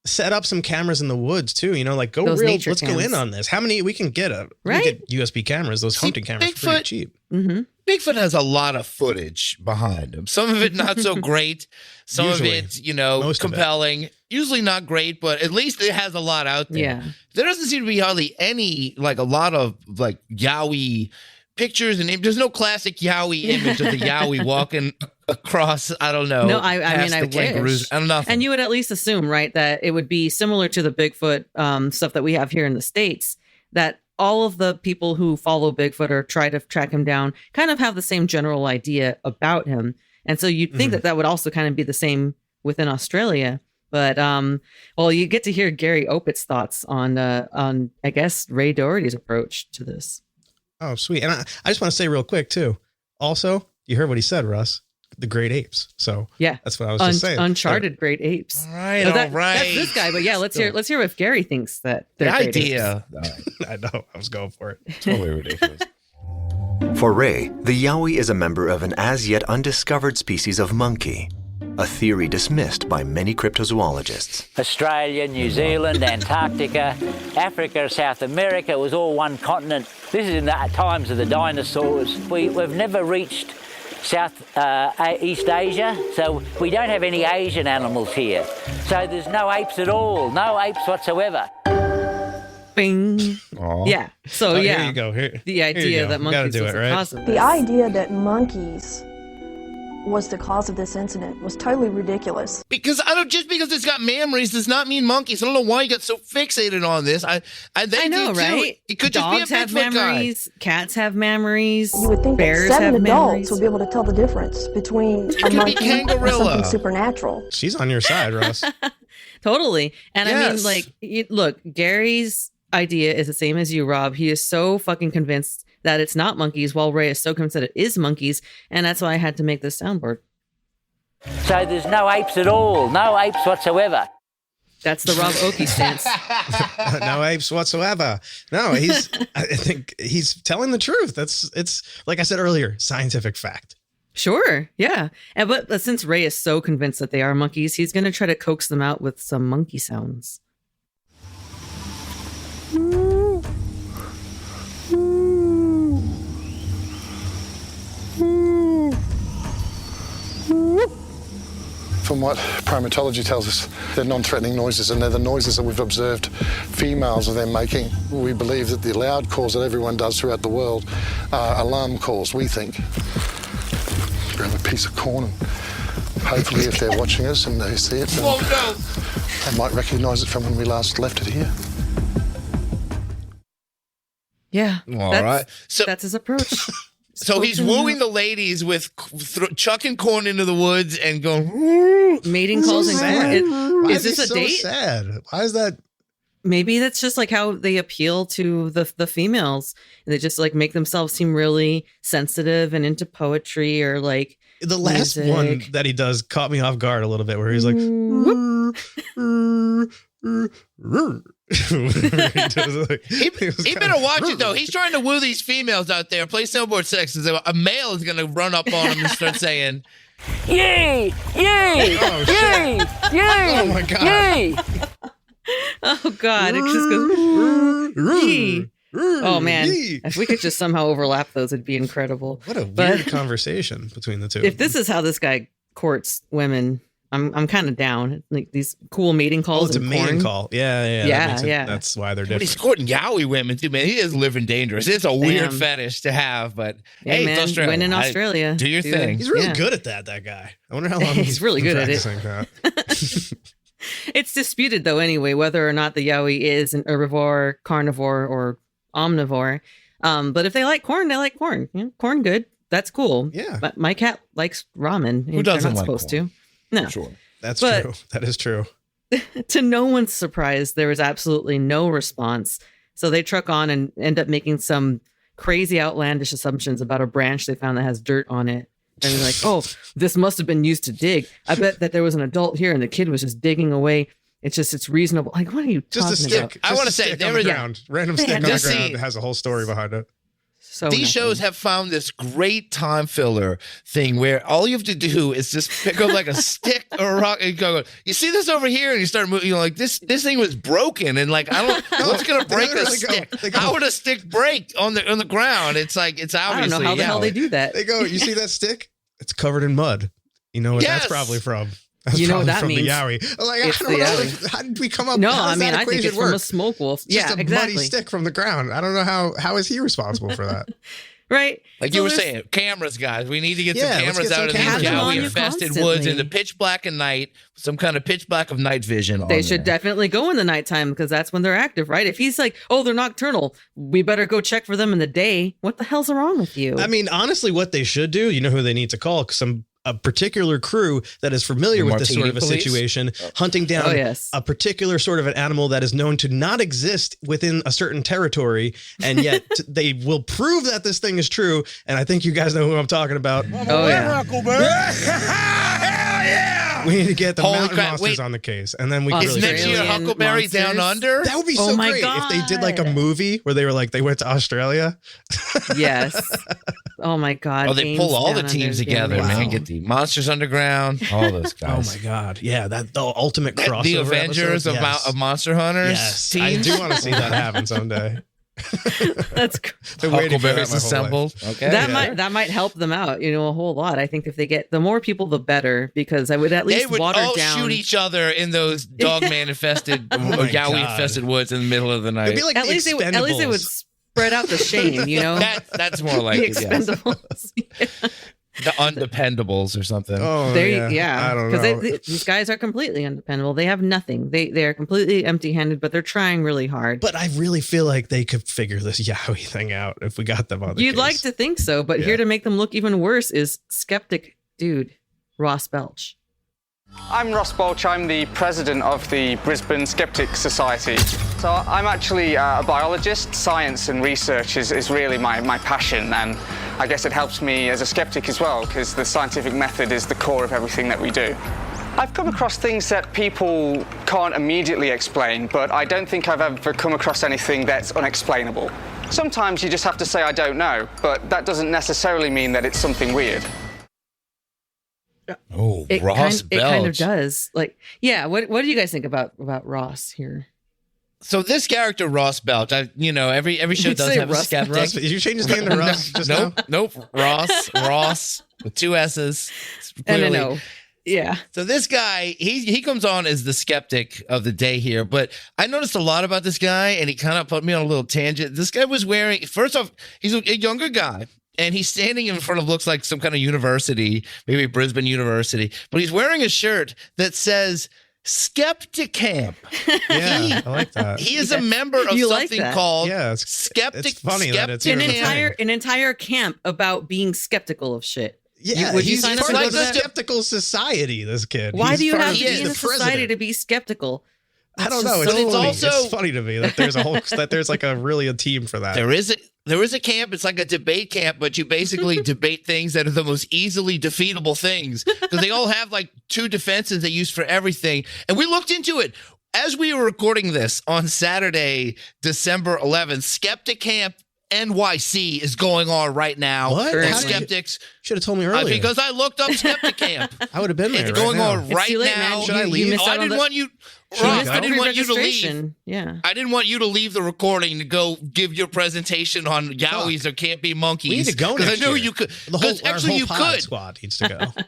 S14: Set up some cameras in the woods too, you know, like go
S13: Those
S14: real.
S13: nature
S14: Let's go
S13: cams.
S14: in on this. How many we can get we can get USB cameras, those hunting cameras are pretty cheap.
S13: Mm-hmm.
S12: Bigfoot has a lot of footage behind him. Some of it not so great. Some
S14: Usually.
S12: of it, you know,
S14: Most of it.
S12: compelling. Usually not great, but at least it has a lot out there.
S13: Yeah.
S12: There doesn't seem to be hardly any, like a lot of like Yowie pictures, and there's no classic Yowie image of the Yowie walking across, I don't know.
S13: No, I
S12: past
S13: mean,
S12: the
S13: I
S12: kangaroos.
S13: wish.
S12: I don't know.
S13: And you would at least assume, right, that it would be similar to the Bigfoot stuff that we have here in the States, that all of the people who follow Bigfoot or try to track him down kind of have the same general idea about him. And so you'd think that would also kind of be the same within Australia. But, well, you get to hear Gary Opit's thoughts on, I guess, Ray Doherty's approach to this.
S14: Oh, sweet. And I just want to say real quick too. Also, you heard what he said, Russ. The great apes. So
S13: yeah,
S14: that's what I was just saying.
S13: Uncharted great apes.
S12: All right,
S13: So
S12: all right.
S13: That's this guy, but yeah, let's hear if Gary thinks that
S12: The
S13: they're great
S12: idea.
S13: apes.
S14: I know. I was going for it.
S12: Totally ridiculous.
S18: For Ray, the Yowie is a member of an as yet undiscovered species of monkey, a theory dismissed by many cryptozoologists.
S22: Australia, New Zealand, Antarctica, Africa, South America, it was all one continent. This is in the times of the dinosaurs. We've never reached East Asia, so we don't have any Asian animals here. So there's no apes at all, no apes whatsoever.
S13: Bing.
S14: Aww.
S13: Yeah. So
S14: Oh,
S13: yeah,
S14: here you go.
S13: The
S14: Here you
S13: idea
S14: go.
S13: that
S14: We gotta
S13: monkeys
S14: do
S13: was
S14: it,
S13: the
S14: right?
S13: cause of
S2: The
S13: this.
S2: idea that monkeys was the cause of this incident was totally ridiculous.
S12: Because just because it's got memories does not mean monkeys. I don't know why you got so fixated on this. I
S13: know,
S12: do,
S13: right?
S12: Too. It could
S13: Dogs
S12: just be a
S13: have
S12: Bigfoot
S13: memories. Cats have memories.
S2: You would think
S13: bears
S2: that 7
S13: have
S2: adults
S13: memories.
S2: would be able to tell the difference between a
S12: could be
S2: monkey and
S12: Kangarilla.
S2: something supernatural.
S14: She's on your side, Russ.
S13: Totally. And I mean,
S12: Yes.
S13: like, look, Gary's idea is the same as you, Rob. He is so fucking convinced that it's not monkeys, while Ray is so convinced that it is monkeys. And that's why I had to make this soundboard.
S22: So there's no apes at all, no apes whatsoever.
S13: That's the Rob Okey stance.
S14: No apes whatsoever. No, I think he's telling the truth. It's like I said earlier, scientific fact.
S13: Sure. Yeah. But since Ray is so convinced that they are monkeys, he's going to try to coax them out with some monkey sounds.
S21: From what primatology tells us, they're non-threatening noises, and they're the noises that we've observed females of them making. We believe that the loud calls that everyone does throughout the world are alarm calls, we think. Grab a piece of corn, and hopefully if they're watching us and they see it, then they might recognise it from when we last left it here.
S13: Yeah.
S12: All right. So
S13: that's his approach.
S12: So he's wooing the ladies with chucking corn into the woods and going
S13: mating calls and corn.
S14: Why
S13: Is this
S14: he
S13: a
S14: so
S13: date?
S14: sad? Why is that?
S13: Maybe that's just like how they appeal to the females. They just like make themselves seem really sensitive and into poetry or like
S14: The last
S13: music.
S14: one that he does caught me off guard a little bit, where he's like,
S12: he better watch it though. He's trying to woo these females out there, play snowboard sex. A male is going to run up on him and start saying,
S22: Yee! Yee!
S12: Oh,
S22: Yee! Yee!
S12: Oh, my God.
S22: Yee!
S13: Oh God! It just goes. Yee. Oh man!
S14: Yee.
S13: If we could just somehow overlap those, it'd be incredible.
S14: what a weird conversation between the two.
S13: If this is how this guy courts women, I'm kind of down. Like these cool mating calls.
S14: it's a
S13: and
S14: mating
S13: corn.
S14: call. Yeah.
S13: Yeah,
S14: that makes it-
S13: yeah.
S14: That's why they're
S12: but he's
S14: different.
S12: courting Yowie women too, man. He is living dangerous. It's a weird
S13: Damn.
S12: fetish to have, but
S13: Yeah,
S12: hey,
S13: man,
S12: it's Australia.
S13: win in Australia.
S12: Do your thing.
S14: He's really
S13: Yeah.
S14: good at that guy. I wonder how long
S13: He's really good at it.
S14: practicing that.
S13: It's disputed though anyway whether or not the Yowie is an herbivore, carnivore, or omnivore. But if they like corn, they like corn. You know, corn good. That's cool.
S14: Yeah.
S13: But my cat likes ramen.
S12: Who doesn't
S13: They're not
S12: like
S13: supposed
S12: corn?
S13: to. No.
S12: Sure.
S14: That's
S13: But-
S14: true. That is true.
S13: To no one's surprise, there was absolutely no response. So they truck on and end up making some crazy outlandish assumptions about a branch they found that has dirt on it. And they're like, oh, this must have been used to dig. I bet that there was an adult here and the kid was just digging away. It's reasonable. Like, what are you
S14: Just a
S13: talking
S14: stick.
S13: about?
S12: I
S14: Just
S12: wanna
S14: a
S12: say,
S14: stick
S12: there
S14: on the
S12: is-
S14: ground. Random
S13: They
S14: stick
S13: had
S14: on the
S12: to see-
S14: ground has a whole story behind it.
S13: So
S12: these shows have found this great time filler thing where all you have to do is just pick up like a stick or a rock and go, you see this over here? And you start moving, you're like, this thing was broken. And like, I don't, what's going to break a stick? How would a stick break on the ground? It's like, it's obviously.
S13: I don't know how the hell they do that.
S14: They go, you see that stick? It's covered in mud. You know what that's probably from. That's
S13: you know what that
S14: from
S13: means?
S14: The Yowie. Like,
S13: It's
S14: I don't
S13: the
S14: know.
S13: Yowie.
S14: How did we come up?
S13: No,
S14: how does
S13: I mean,
S14: that
S13: I think
S14: equation
S13: it's
S14: work?
S13: from a smoke wolf.
S14: Just
S13: Yeah,
S14: a
S13: exactly.
S14: muddy stick from the ground. I don't know how is he responsible for that?
S13: Right.
S12: Like
S13: So
S12: you were
S13: there's-
S12: saying, cameras, guys. We need to get
S14: Yeah,
S12: some
S14: let's
S12: cameras
S14: get some
S12: out of these
S14: cameras. Have them on you
S12: Yowie-infested
S13: constantly.
S12: woods in the pitch black of night, some kind of pitch black of night vision.
S13: They
S12: on
S13: should
S12: there.
S13: definitely go in the nighttime because that's when they're active, right? If he's like, oh, they're nocturnal, we better go check for them in the day. What the hell's wrong with you?
S14: I mean, honestly, what they should do, you know who they need to call? A particular crew that is familiar with this sort of a
S12: Martini police?
S14: situation, hunting down
S13: Oh, yes.
S14: a particular sort of an animal that is known to not exist within a certain territory, and yet they will prove that this thing is true. And I think you guys know who I'm talking about.
S13: Oh, yeah.
S14: We need to get the
S12: Holy
S14: mountain
S12: crap,
S14: monsters
S12: wait.
S14: on the case, and then we
S13: Is
S14: can
S12: Is
S14: really
S12: next
S14: figure it
S12: year
S14: out.
S12: Huckleberry Down
S13: monsters?
S12: Under?
S14: That would be
S13: Oh
S14: so
S13: my
S14: great if they did like a
S13: God.
S14: movie where they were like they went to Australia.
S13: Yes. Oh my God.
S12: Oh, they pull
S13: Games
S12: all the
S13: Down
S12: teams
S13: Under,
S12: together,
S13: Games
S12: man.
S13: Down.
S12: Get the Monsters Underground, all those
S14: Oh
S12: guys.
S14: my God! Yeah, that the ultimate crossover.
S12: The Avengers
S14: episode.
S12: of Monster Hunters.
S14: Yes, I
S12: teams.
S14: do want to see that happen someday.
S13: That's
S14: Been waiting for that
S12: Huckleberries
S14: my whole
S12: assembled.
S14: life.
S12: Okay.
S13: that might help them out, a whole lot. I think if they get the more people, the better, because I would at least
S12: They would
S13: water
S12: all
S13: down.
S12: shoot each other in those dogman infested,
S14: my
S12: Yowie
S14: God.
S12: infested woods in the middle of the night.
S14: It'd be like
S13: at
S14: the
S13: least it would
S14: Expendables.
S13: spread out the shame,
S12: That's more like
S13: the
S12: it, yes.
S13: Expendables.
S12: The Undependables or something.
S14: Oh,
S13: yeah.
S14: I don't
S13: Because
S14: know.
S13: these guys are completely undependable. They have nothing. They are completely empty-handed, but they're trying really hard.
S14: But I really feel like they could figure this Yowie thing out if we got them on the
S13: You'd
S14: case.
S13: like to think so, but
S14: Yeah.
S13: here to make them look even worse is skeptic dude, Rus Belch.
S3: I'm Rus Belch. I'm the president of the Brisbane Skeptic Society. So I'm actually a biologist. Science and research is really my passion, and I guess it helps me as a skeptic as well, because the scientific method is the core of everything that we do. I've come across things that people can't immediately explain, but I don't think I've ever come across anything that's unexplainable. Sometimes you just have to say, I don't know, but that doesn't necessarily mean that it's something weird.
S12: Oh,
S13: It
S12: Rus
S13: it kind of
S12: Belch.
S13: does. Like, yeah. What do you guys think about Ross here?
S12: So this character, Rus Belch, every show
S13: You'd
S12: does
S13: say
S12: have a
S13: Rus
S12: skeptic.
S14: Russ, did you change his name to Russ just now?
S12: Nope. Ross with two S's.
S13: And I
S12: Clearly.
S13: know. Yeah.
S12: So this guy, he comes on as the skeptic of the day here, but I noticed a lot about this guy, and he kind of put me on a little tangent. This guy was wearing, first off, he's a younger guy, and he's standing in front of looks like some kind of university, maybe Brisbane University, but he's wearing a shirt that says Skeptic Camp.
S14: Yeah, I like that.
S12: He is a member of
S13: You like
S12: something
S13: that?
S12: called
S14: it's
S12: Skeptic.
S14: funny that it's
S12: Skeptic
S14: even a
S12: Camp.
S14: thing.
S13: An entire camp about being skeptical of shit.
S14: Yeah,
S13: Would you
S14: he's
S13: sign up
S14: part
S13: for
S14: of the
S13: that?
S14: skeptical society, this kid.
S13: Why
S14: He's
S13: do you
S14: part
S13: have
S14: of-
S13: to be
S14: he's
S13: in a
S14: the
S13: society
S14: president.
S13: to be skeptical?
S14: I don't
S13: That's
S14: know.
S13: just
S14: It's
S13: so-
S14: funny.
S12: also-
S14: It's funny to me that there's there's like a really a team for that.
S12: There is a camp. It's like a debate camp, but you basically debate things that are the most easily defeatable things because they all have like two defenses they use for everything. And we looked into it as we were recording this on Saturday, December 11th. Skeptic Camp NYC is going on right now.
S14: What?
S12: For
S14: How did you-
S12: skeptics.
S14: Should have told me earlier.
S12: Because I looked up Skeptic Camp.
S14: I would have been there.
S12: It's
S14: right
S12: going
S14: now.
S12: on right
S13: too late,
S12: now.
S13: man.
S14: Should I
S13: You
S14: leave?
S13: missed
S12: I
S13: out on
S12: didn't
S13: the-
S12: want you.
S13: you
S12: Ross,
S13: missed
S12: I
S13: out
S12: didn't
S13: on
S12: want you to leave.
S13: registration. Yeah.
S12: I didn't want you to leave the recording to go give your presentation on Yowies or Can't Be Monkeys.
S14: We need to go
S12: because I
S14: next
S12: knew
S14: year.
S12: you could.
S14: The whole,
S12: Because actually,
S14: our
S12: you
S14: whole pod
S12: could.
S14: squad needs to go.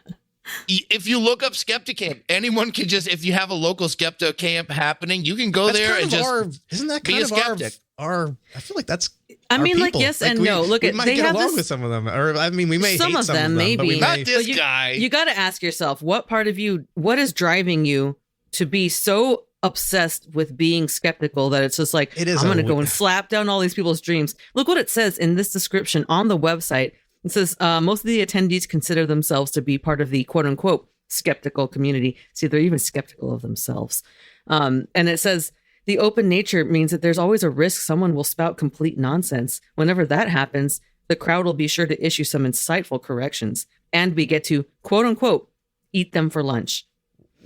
S12: If you look up Skeptic Camp, anyone can just. If you have a local Skeptic Camp happening, you can go
S14: That's
S12: there
S14: kind
S12: and
S14: of
S12: just
S14: isn't that
S12: be
S14: kind
S12: a
S14: of
S12: skeptic.
S14: our? I feel like that's.
S13: I
S14: our
S13: mean, like,
S14: people.
S13: yes and
S14: we,
S13: no. Look
S14: we
S13: at
S14: might
S13: they
S14: get
S13: have
S14: along
S13: this,
S14: with some of them, or I mean, we may
S13: some
S14: hate
S13: of
S14: some
S13: them,
S14: of them,
S13: maybe.
S14: but we
S12: Not
S14: may.
S12: this
S13: you,
S12: guy.
S13: You got to ask yourself, what part of you, what is driving you to be so obsessed with being skeptical that it's just like,
S14: It is
S13: I'm going to
S14: a-
S13: go and slap down all these people's dreams. Look what it says in this description on the website. It says most of the attendees consider themselves to be part of the quote unquote skeptical community. See, they're even skeptical of themselves. And it says the open nature means that there's always a risk someone will spout complete nonsense. Whenever that happens, the crowd will be sure to issue some insightful corrections, and we get to quote unquote eat them for lunch.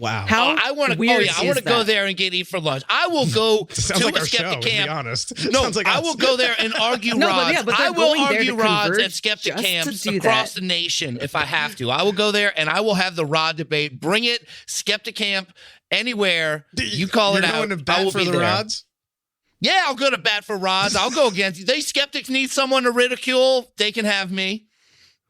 S14: Wow.
S13: How
S12: I want to.
S13: weird
S12: I want to
S13: is
S12: go
S13: that?
S12: there and get eat for lunch. I will go
S14: Sounds
S12: to
S14: like
S12: a
S14: our
S12: Skeptic
S14: show, to
S12: Camp.
S14: be honest.
S12: No,
S14: Sounds like
S12: I
S14: us.
S12: will go there and argue
S13: No, but
S12: rods.
S13: yeah, but
S12: I
S13: they're
S12: will
S13: going there
S12: argue
S13: to
S12: rods
S13: converge
S12: at Skeptic
S13: just to
S12: Camps
S13: do
S12: across
S13: that.
S12: the nation if I have to. I will go there and I will have the rod debate. Bring it, Skeptic Camp, anywhere. You call it
S14: You're
S12: out.
S14: going to
S12: I
S14: bat
S12: will
S14: for
S12: be
S14: the
S12: there.
S14: rods?
S12: Yeah, I'll go to bat for rods. I'll go against you. They skeptics need someone to ridicule. They can have me.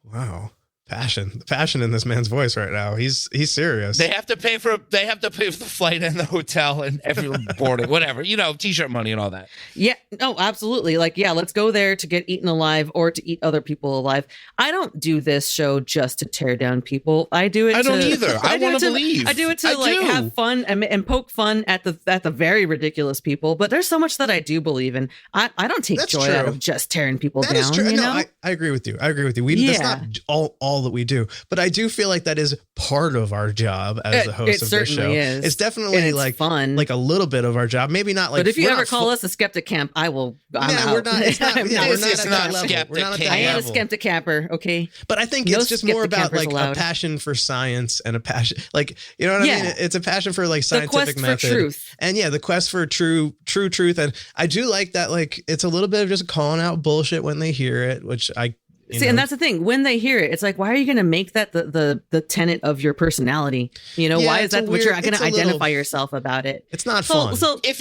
S14: Wow. The passion in this man's voice right now. He's serious.
S12: They have to pay for the flight and the hotel and every boarding, whatever, t-shirt money and all that.
S13: Yeah, no, absolutely. Like, yeah, let's go there to get eaten alive or to eat other people alive. I don't do this show just to tear down people. I do it.
S12: I don't either. I want to believe.
S13: I do it to have fun and poke fun at the very ridiculous people. But there's so much that I do believe in. I don't take joy out of just tearing people down.
S14: That is true.
S13: You know?
S14: I agree with you. That's not all that we do, but I do feel like that is part of our job as the host of this show.
S13: Is.
S14: It's definitely
S13: and it's fun,
S14: like a little bit of our job. Maybe not like.
S13: But if you ever call us a Skeptic Camp, I'm out.
S14: We're not. It's not.
S12: We're not at that level.
S14: We're not at that
S13: I am a
S14: level.
S13: Skeptic Camper. Okay,
S14: but I think it's just more about like a passion for science and a passion, like you know what I mean. It's a passion for like scientific method
S13: for truth,
S14: and the quest for true truth. And I do like that. Like it's a little bit of just calling out bullshit when they hear it, which I.
S13: See, and that's the thing. When they hear it, it's like, why are you going to make that the tenet of your personality? Why is that what you're going to identify yourself about it?
S14: It's not fun.
S13: So
S12: if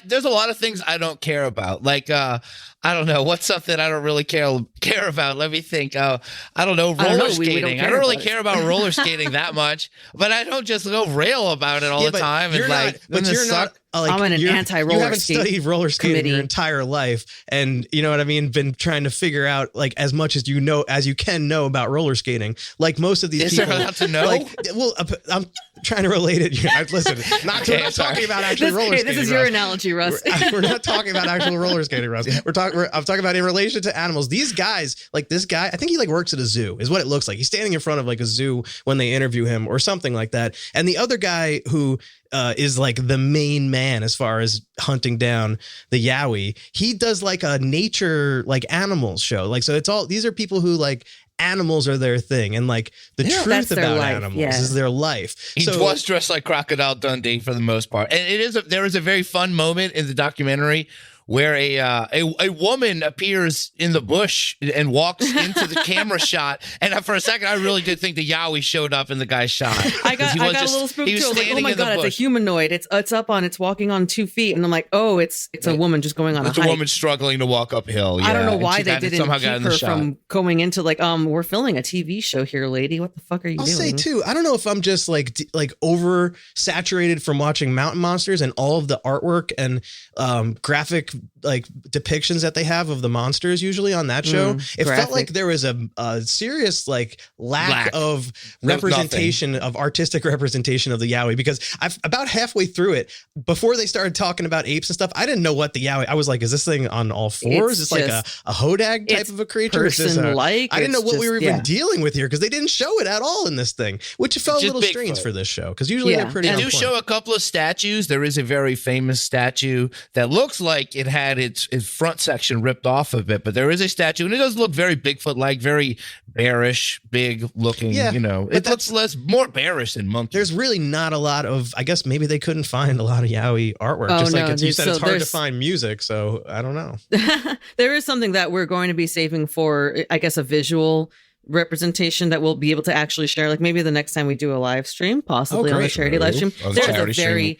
S12: there's a lot of things I don't care about. Like, I don't know. What's something I don't really care about? Let me think. I don't know. Roller skating. I don't really care about roller skating that much, but I don't just go rail about it all the time.
S14: You're not.
S13: I'm an anti-roller
S14: You haven't
S13: skate
S14: studied roller skating
S13: committee.
S14: your entire life, and you know what I mean. Been trying to figure out like as much as you can know about roller skating. Like most of these
S12: Is
S14: people,
S12: there a lot to know?
S14: I'm trying to relate it. Listen, not talking about actually roller skating.
S13: This is your analogy, Russ.
S14: We're not talking about actual roller skating, Russ. I'm talking about in relation to animals. These guys, like this guy, I think he like works at a zoo, is what it looks like. He's standing in front of like a zoo when they interview him or something like that. And the other guy who is like the main man as far as hunting down the Yowie, he does like a nature, like animals show. Like, so it's all, these are people who like animals are their thing. And like the truth about animals is their life.
S12: He was dressed like Crocodile Dundee for the most part. And there is a very fun moment in the documentary where a woman appears in the bush and walks into the camera shot. And for a second, I really did think the Yowie showed up in the guy's shot.
S13: I got a little spooked too. I was like, oh my God, it's a humanoid. It's walking on 2 feet. And I'm like, oh, it's a woman just going on a hike.
S12: It's a woman struggling to walk uphill. Yeah.
S13: I don't know why they didn't keep her from going into like, we're filming a TV show here, lady. What the fuck are you doing?
S14: I'll say too, I don't know if I'm just like oversaturated from watching Mountain Monsters and all of the artwork and graphic like depictions that they have of the monsters usually on that show. It felt like there was a serious like lack of representation of artistic representation of the Yowie, because I've about halfway through it, before they started talking about apes and stuff, I didn't know what the Yowie, I was like, is this thing on all fours? Is this like a hodag type of a creature? I didn't know what we were even dealing with here, because they didn't show it at all in this thing, which felt a little strange for this show, because usually they're pretty.
S12: They do show a couple of statues. There is a very famous statue that looks like it had its front section ripped off of it, but there is a statue, and it does look very Bigfoot-like, very bearish, big looking.
S14: Yeah,
S12: it looks more bearish than monkey.
S14: There's really not a lot of. I guess maybe they couldn't find a lot of Yowie artwork. Just like you said, it's hard to find music, so I don't know.
S13: There is something that we're going to be saving for, I guess, a visual representation that we'll be able to actually share. Like maybe the next time we do a live stream, possibly on a charity live stream. There's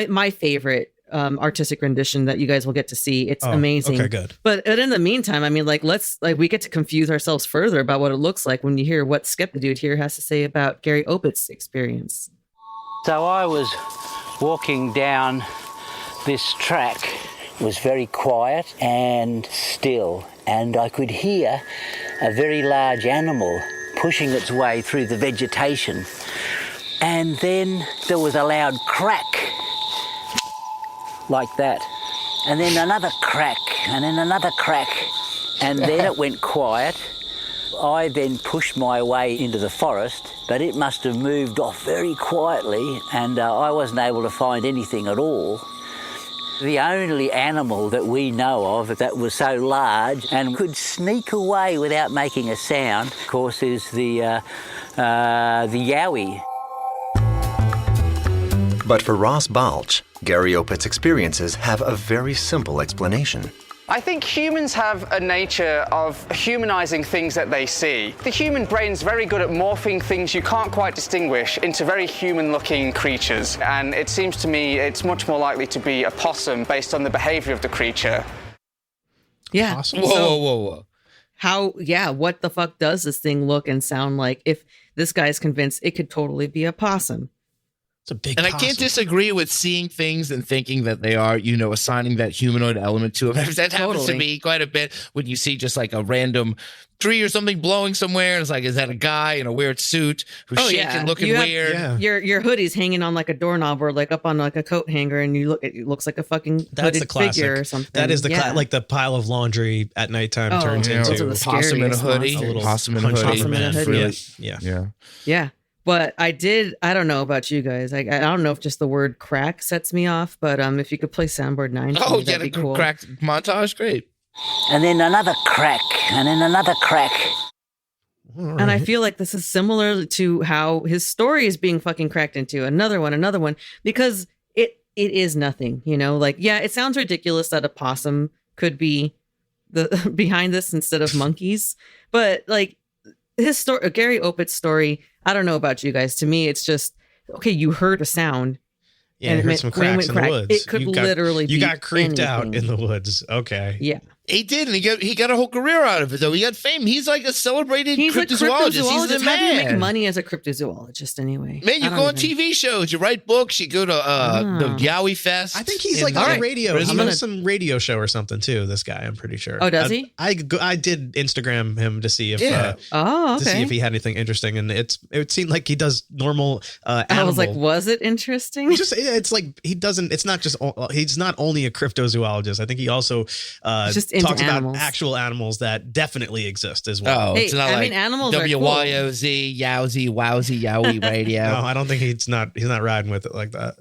S13: my favorite artistic rendition that you guys will get to see. It's amazing.
S14: Okay, good.
S13: But in the meantime, I mean, like we get to confuse ourselves further about what it looks like when you hear what Skeptic Dude here has to say about Gary Opit's experience.
S22: So I was walking down this track. It was very quiet and still, and I could hear a very large animal pushing its way through the vegetation. And then there was a loud crack, like that. And then another crack, and then another crack. And then it went quiet. I then pushed my way into the forest, but it must have moved off very quietly, and I wasn't able to find anything at all. The only animal that we know of that was so large and could sneak away without making a sound, of course, is the Yowie.
S18: But for Ross Belch, Gary Opit's experiences have a very simple explanation.
S3: I think humans have a nature of humanizing things that they see. The human brain's very good at morphing things you can't quite distinguish into very human-looking creatures. And it seems to me it's much more likely to be a possum based on the behavior of the creature.
S13: Yeah.
S12: Whoa.
S13: What the fuck does this thing look and sound like? If this guy's convinced it could totally be a possum.
S14: It's a big
S12: And
S14: possum.
S12: I can't disagree with seeing things and thinking that they are, assigning that humanoid element to them. That happens to me quite a bit when you see just like a random tree or something blowing somewhere. And it's like, is that a guy in a weird suit who's shaking, looking weird?
S13: Your hoodie's hanging on like a doorknob or like up on like a coat hanger, and you look, it looks like a fucking hooded figure or something.
S14: That is the like the pile of laundry at nighttime turns into
S13: a
S12: possum in a hoodie.
S14: A little
S12: possum in a hoodie.
S14: Yeah.
S13: But I don't know about you guys. I don't know if just the word crack sets me off, but if you could play Soundboard 9 for me, that'd be cool.
S12: Crack montage, great.
S22: And then another crack, and then another crack.
S13: And I feel like this is similar to how his story is being fucking cracked into. Another one, because it is nothing, it sounds ridiculous that a possum could be the behind this instead of monkeys, but like his story, Gary Opit's story, I don't know about you guys. To me, it's just, okay, you heard a sound.
S14: Yeah, and heard some cracks in the woods.
S13: It could literally be
S14: You got creeped
S13: anything.
S14: out in the woods. Okay.
S13: Yeah.
S12: He did, and he got a whole career out of it, though. He got fame. He's like a celebrated
S13: He's
S12: cryptozoologist.
S13: He's the man. How do you make money as a cryptozoologist anyway?
S12: Man, you go on TV shows, you write books, you go to the Yowie Fest.
S14: I think he's like on a radio. He knows some radio show or something too. This guy, I'm pretty sure.
S13: Oh, does he?
S14: I did Instagram him to see if
S13: to
S14: see if he had anything interesting, and it seemed like he does normal.
S13: I was like, was it interesting?
S14: It's like he doesn't. It's not just. He's not only a cryptozoologist. I think he also
S13: just
S14: talks
S13: animals.
S14: about actual animals that definitely exist as well.
S12: Oh, it's not like
S13: animals are
S12: WYOZ, Yowzy, Wowzy, Yowie Radio.
S14: No, I don't think he's not riding with it like that.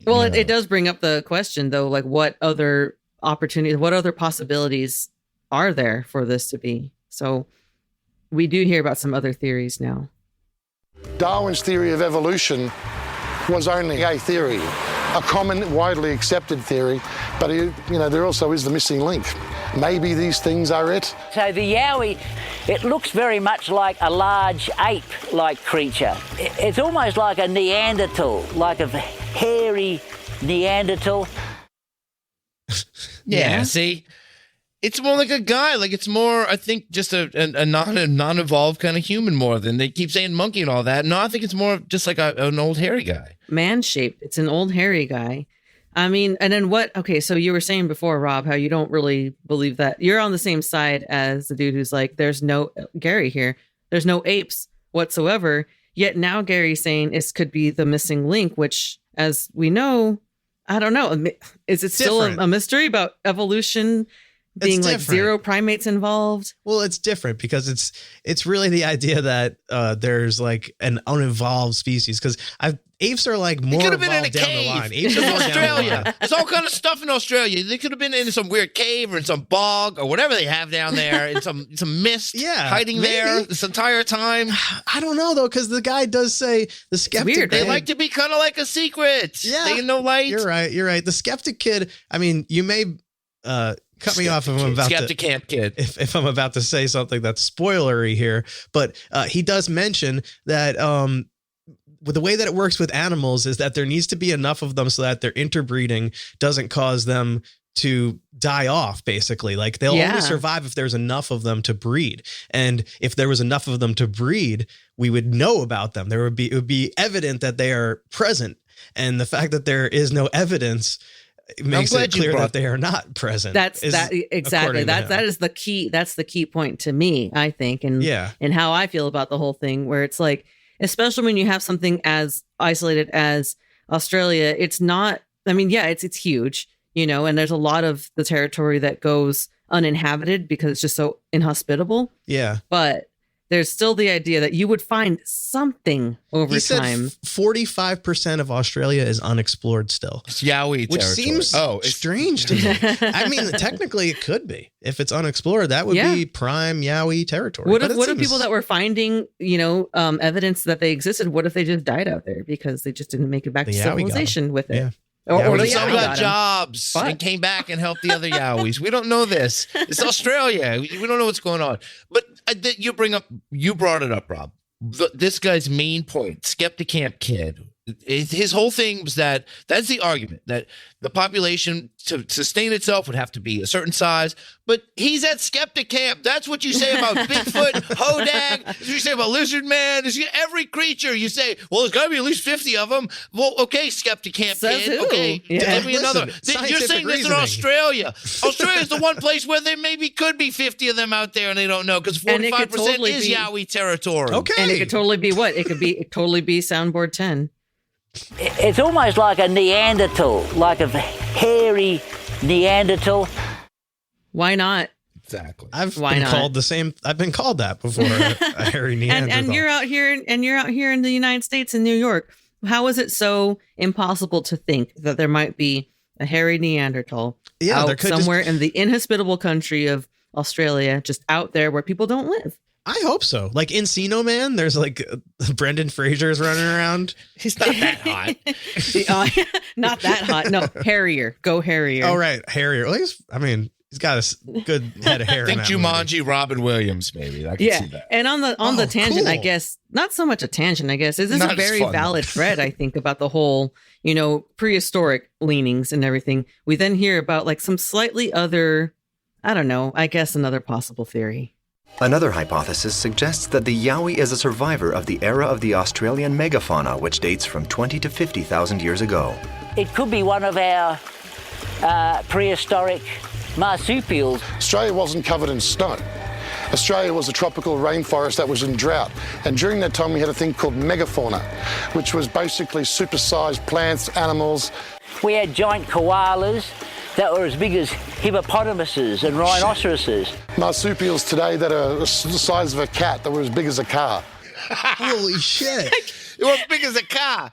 S13: Well, it does bring up the question though, like what other opportunities, what other possibilities are there for this to be? So we do hear about some other theories now.
S21: Darwin's theory of evolution was only a theory, a common, widely accepted theory, but there also is the missing link. Maybe these things are it.
S22: So the Yowie, it looks very much like a large ape-like creature. It's almost like a Neanderthal, like a hairy Neanderthal.
S12: Yeah, see? It's more like a guy. Like it's more, I think, just a non-evolved kind of human more than they keep saying monkey and all that. No, I think it's more just like an old hairy guy.
S13: Man-shaped. It's an old hairy guy. I mean, and then what? Okay, so you were saying before, Rob, how you don't really believe that. You're on the same side as the dude who's like, there's no, Gary here, there's no apes whatsoever. Yet now Gary's saying this could be the missing link, which, as we know, I don't know. Is it still a mystery about evolution being like zero primates involved?
S14: Well, it's different because it's really the idea that there's like an unevolved species, because apes are like more
S12: could have been in a
S14: evolved down the
S12: cave
S14: line. Apes
S12: in
S14: are more down the
S12: Australia.
S14: line.
S12: There's all kind of stuff in Australia. They could have been in some weird cave or in some bog or whatever they have down there, in some mist, hiding there this entire time.
S14: I don't know though, because the guy does say the skeptic.
S12: Weird. They like to be kind of like a secret.
S14: Yeah,
S12: they know light.
S14: You're right. The skeptic kid. I mean, you may cut me off if I'm about
S12: Skeptic Camp Kid.
S14: If I'm about to say something that's spoilery here, but he does mention that the way that it works with animals is that there needs to be enough of them so that their interbreeding doesn't cause them to die off, basically. Like they'll only survive if there's enough of them to breed. And if there was enough of them to breed, we would know about them. It would be evident that they are present. And the fact that there is no evidence makes it clear that they are not present.
S13: Exactly. That is the key. That's the key point to me, I think. And how I feel about the whole thing, where it's like, especially when you have something as isolated as Australia, it's not, I mean, it's huge, and there's a lot of the territory that goes uninhabited because it's just so inhospitable.
S14: Yeah.
S13: But there's still the idea that you would find something over
S14: He said
S13: time.
S14: 45% of Australia is unexplored still.
S12: It's Yowie
S14: which
S12: territory.
S14: seems strange to me. I mean, technically it could be. If it's unexplored, that would be prime Yowie territory.
S13: What if people that were finding, evidence that they existed, what if they just died out there because they just didn't make it back to civilization with it?
S12: Yeah.
S13: Or
S12: some got jobs and came back and helped the other Yowies. We don't know this. It's Australia. We don't know what's going on. But you brought it up, Rob. This guy's main point, Skeptic Camp Kid, his whole thing was that's the argument, that the population to sustain itself would have to be a certain size. But he's at Skeptic Camp. That's what you say about Bigfoot, Hodag. That's what you say about Lizard Man. Every creature you say, well, there's got to be at least 50 of them. Well, okay, Skeptic Camp Kid. Okay, give me another. You're saying this in Australia. Australia is the one place where there maybe could be 50 of them out there and they don't know, because 45% is Yowie territory.
S13: Okay. And it could totally be what? It could totally be Soundboard 10.
S22: It's almost like a Neanderthal, like a hairy Neanderthal.
S13: Why not?
S12: Exactly.
S14: I've been called that before. A hairy Neanderthal.
S13: and you're out here in the United States in New York. How is it so impossible to think that there might be a hairy Neanderthal out somewhere in the inhospitable country of Australia, just out there where people don't live?
S14: I hope so. Like Encino Man, there's like Brendan Fraser's running around.
S12: He's not that hot.
S13: Not that hot. No, hairier. Go hairier.
S14: Oh, right. Hairier. Well, he's got a good head of hair.
S12: I think Jumanji, Robin Williams, maybe. I can see that.
S13: And on the tangent, cool. I guess, not so much a tangent, I guess. This is a very valid thread, I think, about the whole, prehistoric leanings and everything. We then hear about like some slightly other, I don't know, I guess another possible theory.
S18: Another hypothesis suggests that the Yowie is a survivor of the era of the Australian megafauna, which dates from 20 to 50,000 years ago.
S22: It could be one of our prehistoric marsupials.
S21: Australia wasn't covered in snow. Australia was a tropical rainforest that was in drought. And during that time, we had a thing called megafauna, which was basically supersized plants, animals.
S22: We had giant koalas that were as big as hippopotamuses and rhinoceroses.
S21: Marsupials today that are the size of a cat that were as big as a car.
S14: Holy shit.
S12: It was big as a car.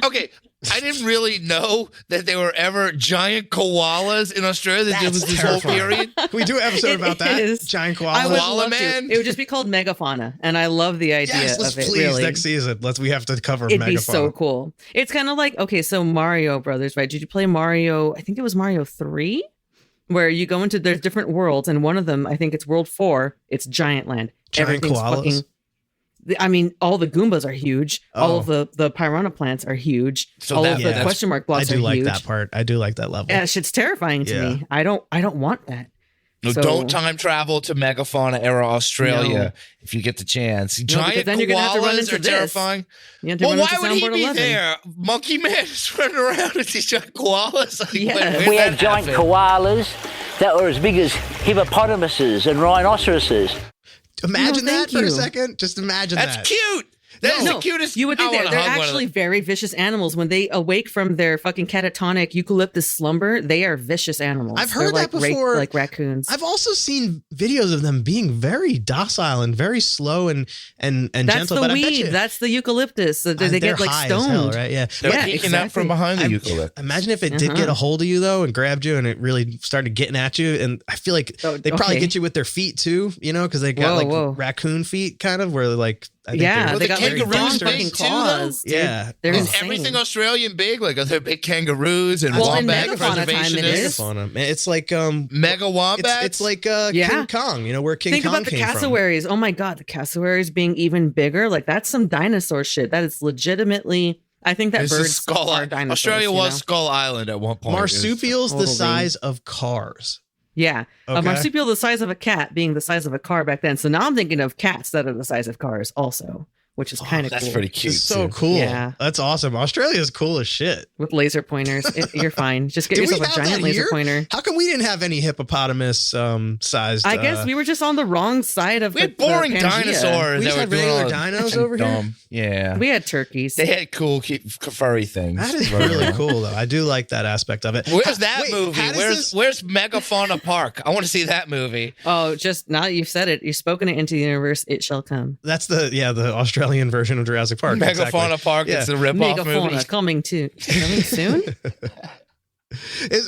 S12: Okay, I didn't really know that there were ever giant koalas in Australia. That there was this whole period.
S14: Can we do an episode about that? Giant koala.
S13: I would love to. It would just be called megafauna, and I love the idea of it.
S14: Please,
S13: really.
S14: Next season, we have to cover
S13: It'd
S14: megafauna.
S13: be so cool. It's kind of like, okay, so Mario Brothers, right? Did you play Mario? I think it was Mario 3, where you go into there's different worlds, and one of them, I think it's World 4. It's Giant Land.
S14: Giant koalas.
S13: All the Goombas are huge. All of the piranha plants are huge. So all of the question mark blocks are huge.
S14: I do like that part. I do like that level.
S13: Yeah, shit's terrifying to me. I don't want that.
S12: No, don't time travel to megafauna era Australia if you get the chance. Giant
S13: then you're gonna have to run into
S12: are terrifying. Well, why would he be there? Monkey Man is running around with these giant koalas.
S22: We had giant koalas that were as big as hippopotamuses and rhinoceroses.
S14: Imagine that for a second. Just imagine that.
S12: That's cute. That's the cutest.
S13: You would think they're actually very vicious animals. When they awake from their fucking catatonic eucalyptus slumber, they are vicious animals.
S14: I've heard that before.
S13: Like raccoons.
S14: I've also seen videos of them being very docile and very slow and gentle.
S13: That's the weed. That's the eucalyptus. They get like stoned.
S14: Hell, right? Yeah.
S12: They're peeking out from behind the eucalyptus.
S14: Imagine if it did get a hold of you though and grabbed you and it really started getting at you. And I feel like they probably get you with their feet too, because they got raccoon feet kind of where like.
S13: They got
S12: kangaroos big
S13: claws.
S12: Too, yeah, is everything Australian big? Like are there big kangaroos and wombat preservationists?
S14: It's like
S12: mega wombat.
S14: It's like King Kong. Where King Kong came from.
S13: Think about the cassowaries. Oh my god, the cassowaries being even bigger. Like that's some dinosaur shit. That is legitimately. I think that birds are dinosaurs.
S12: Australia was Skull Island at one point.
S14: Marsupials the size of cars.
S13: Yeah. Okay. A marsupial the size of a cat being the size of a car back then. So now I'm thinking of cats that are the size of cars also. which is kind of cool.
S12: That's pretty cute.
S14: It's so cool.
S13: Yeah.
S14: That's awesome. Australia's cool as shit.
S13: With laser pointers. You're fine. Just get yourself a giant laser pointer.
S14: How come we didn't have any hippopotamus sized?
S13: I guess we were just on the wrong side of
S12: we had boring
S13: the
S12: dinosaurs.
S14: We just had regular dinos over here.
S12: Yeah.
S13: We had turkeys.
S12: They had cool furry things.
S14: That is really cool, though. I do like that aspect of it.
S12: Where's that movie? Where's Megafauna Park? I want to see that movie.
S13: Oh, just now that you've said it, you've spoken it into the universe, it shall come.
S14: That's the Australian version of Jurassic Park.
S12: Megafauna Park.
S14: Yeah.
S12: It's a rip-off
S13: Megafauna
S12: movie.
S13: coming soon?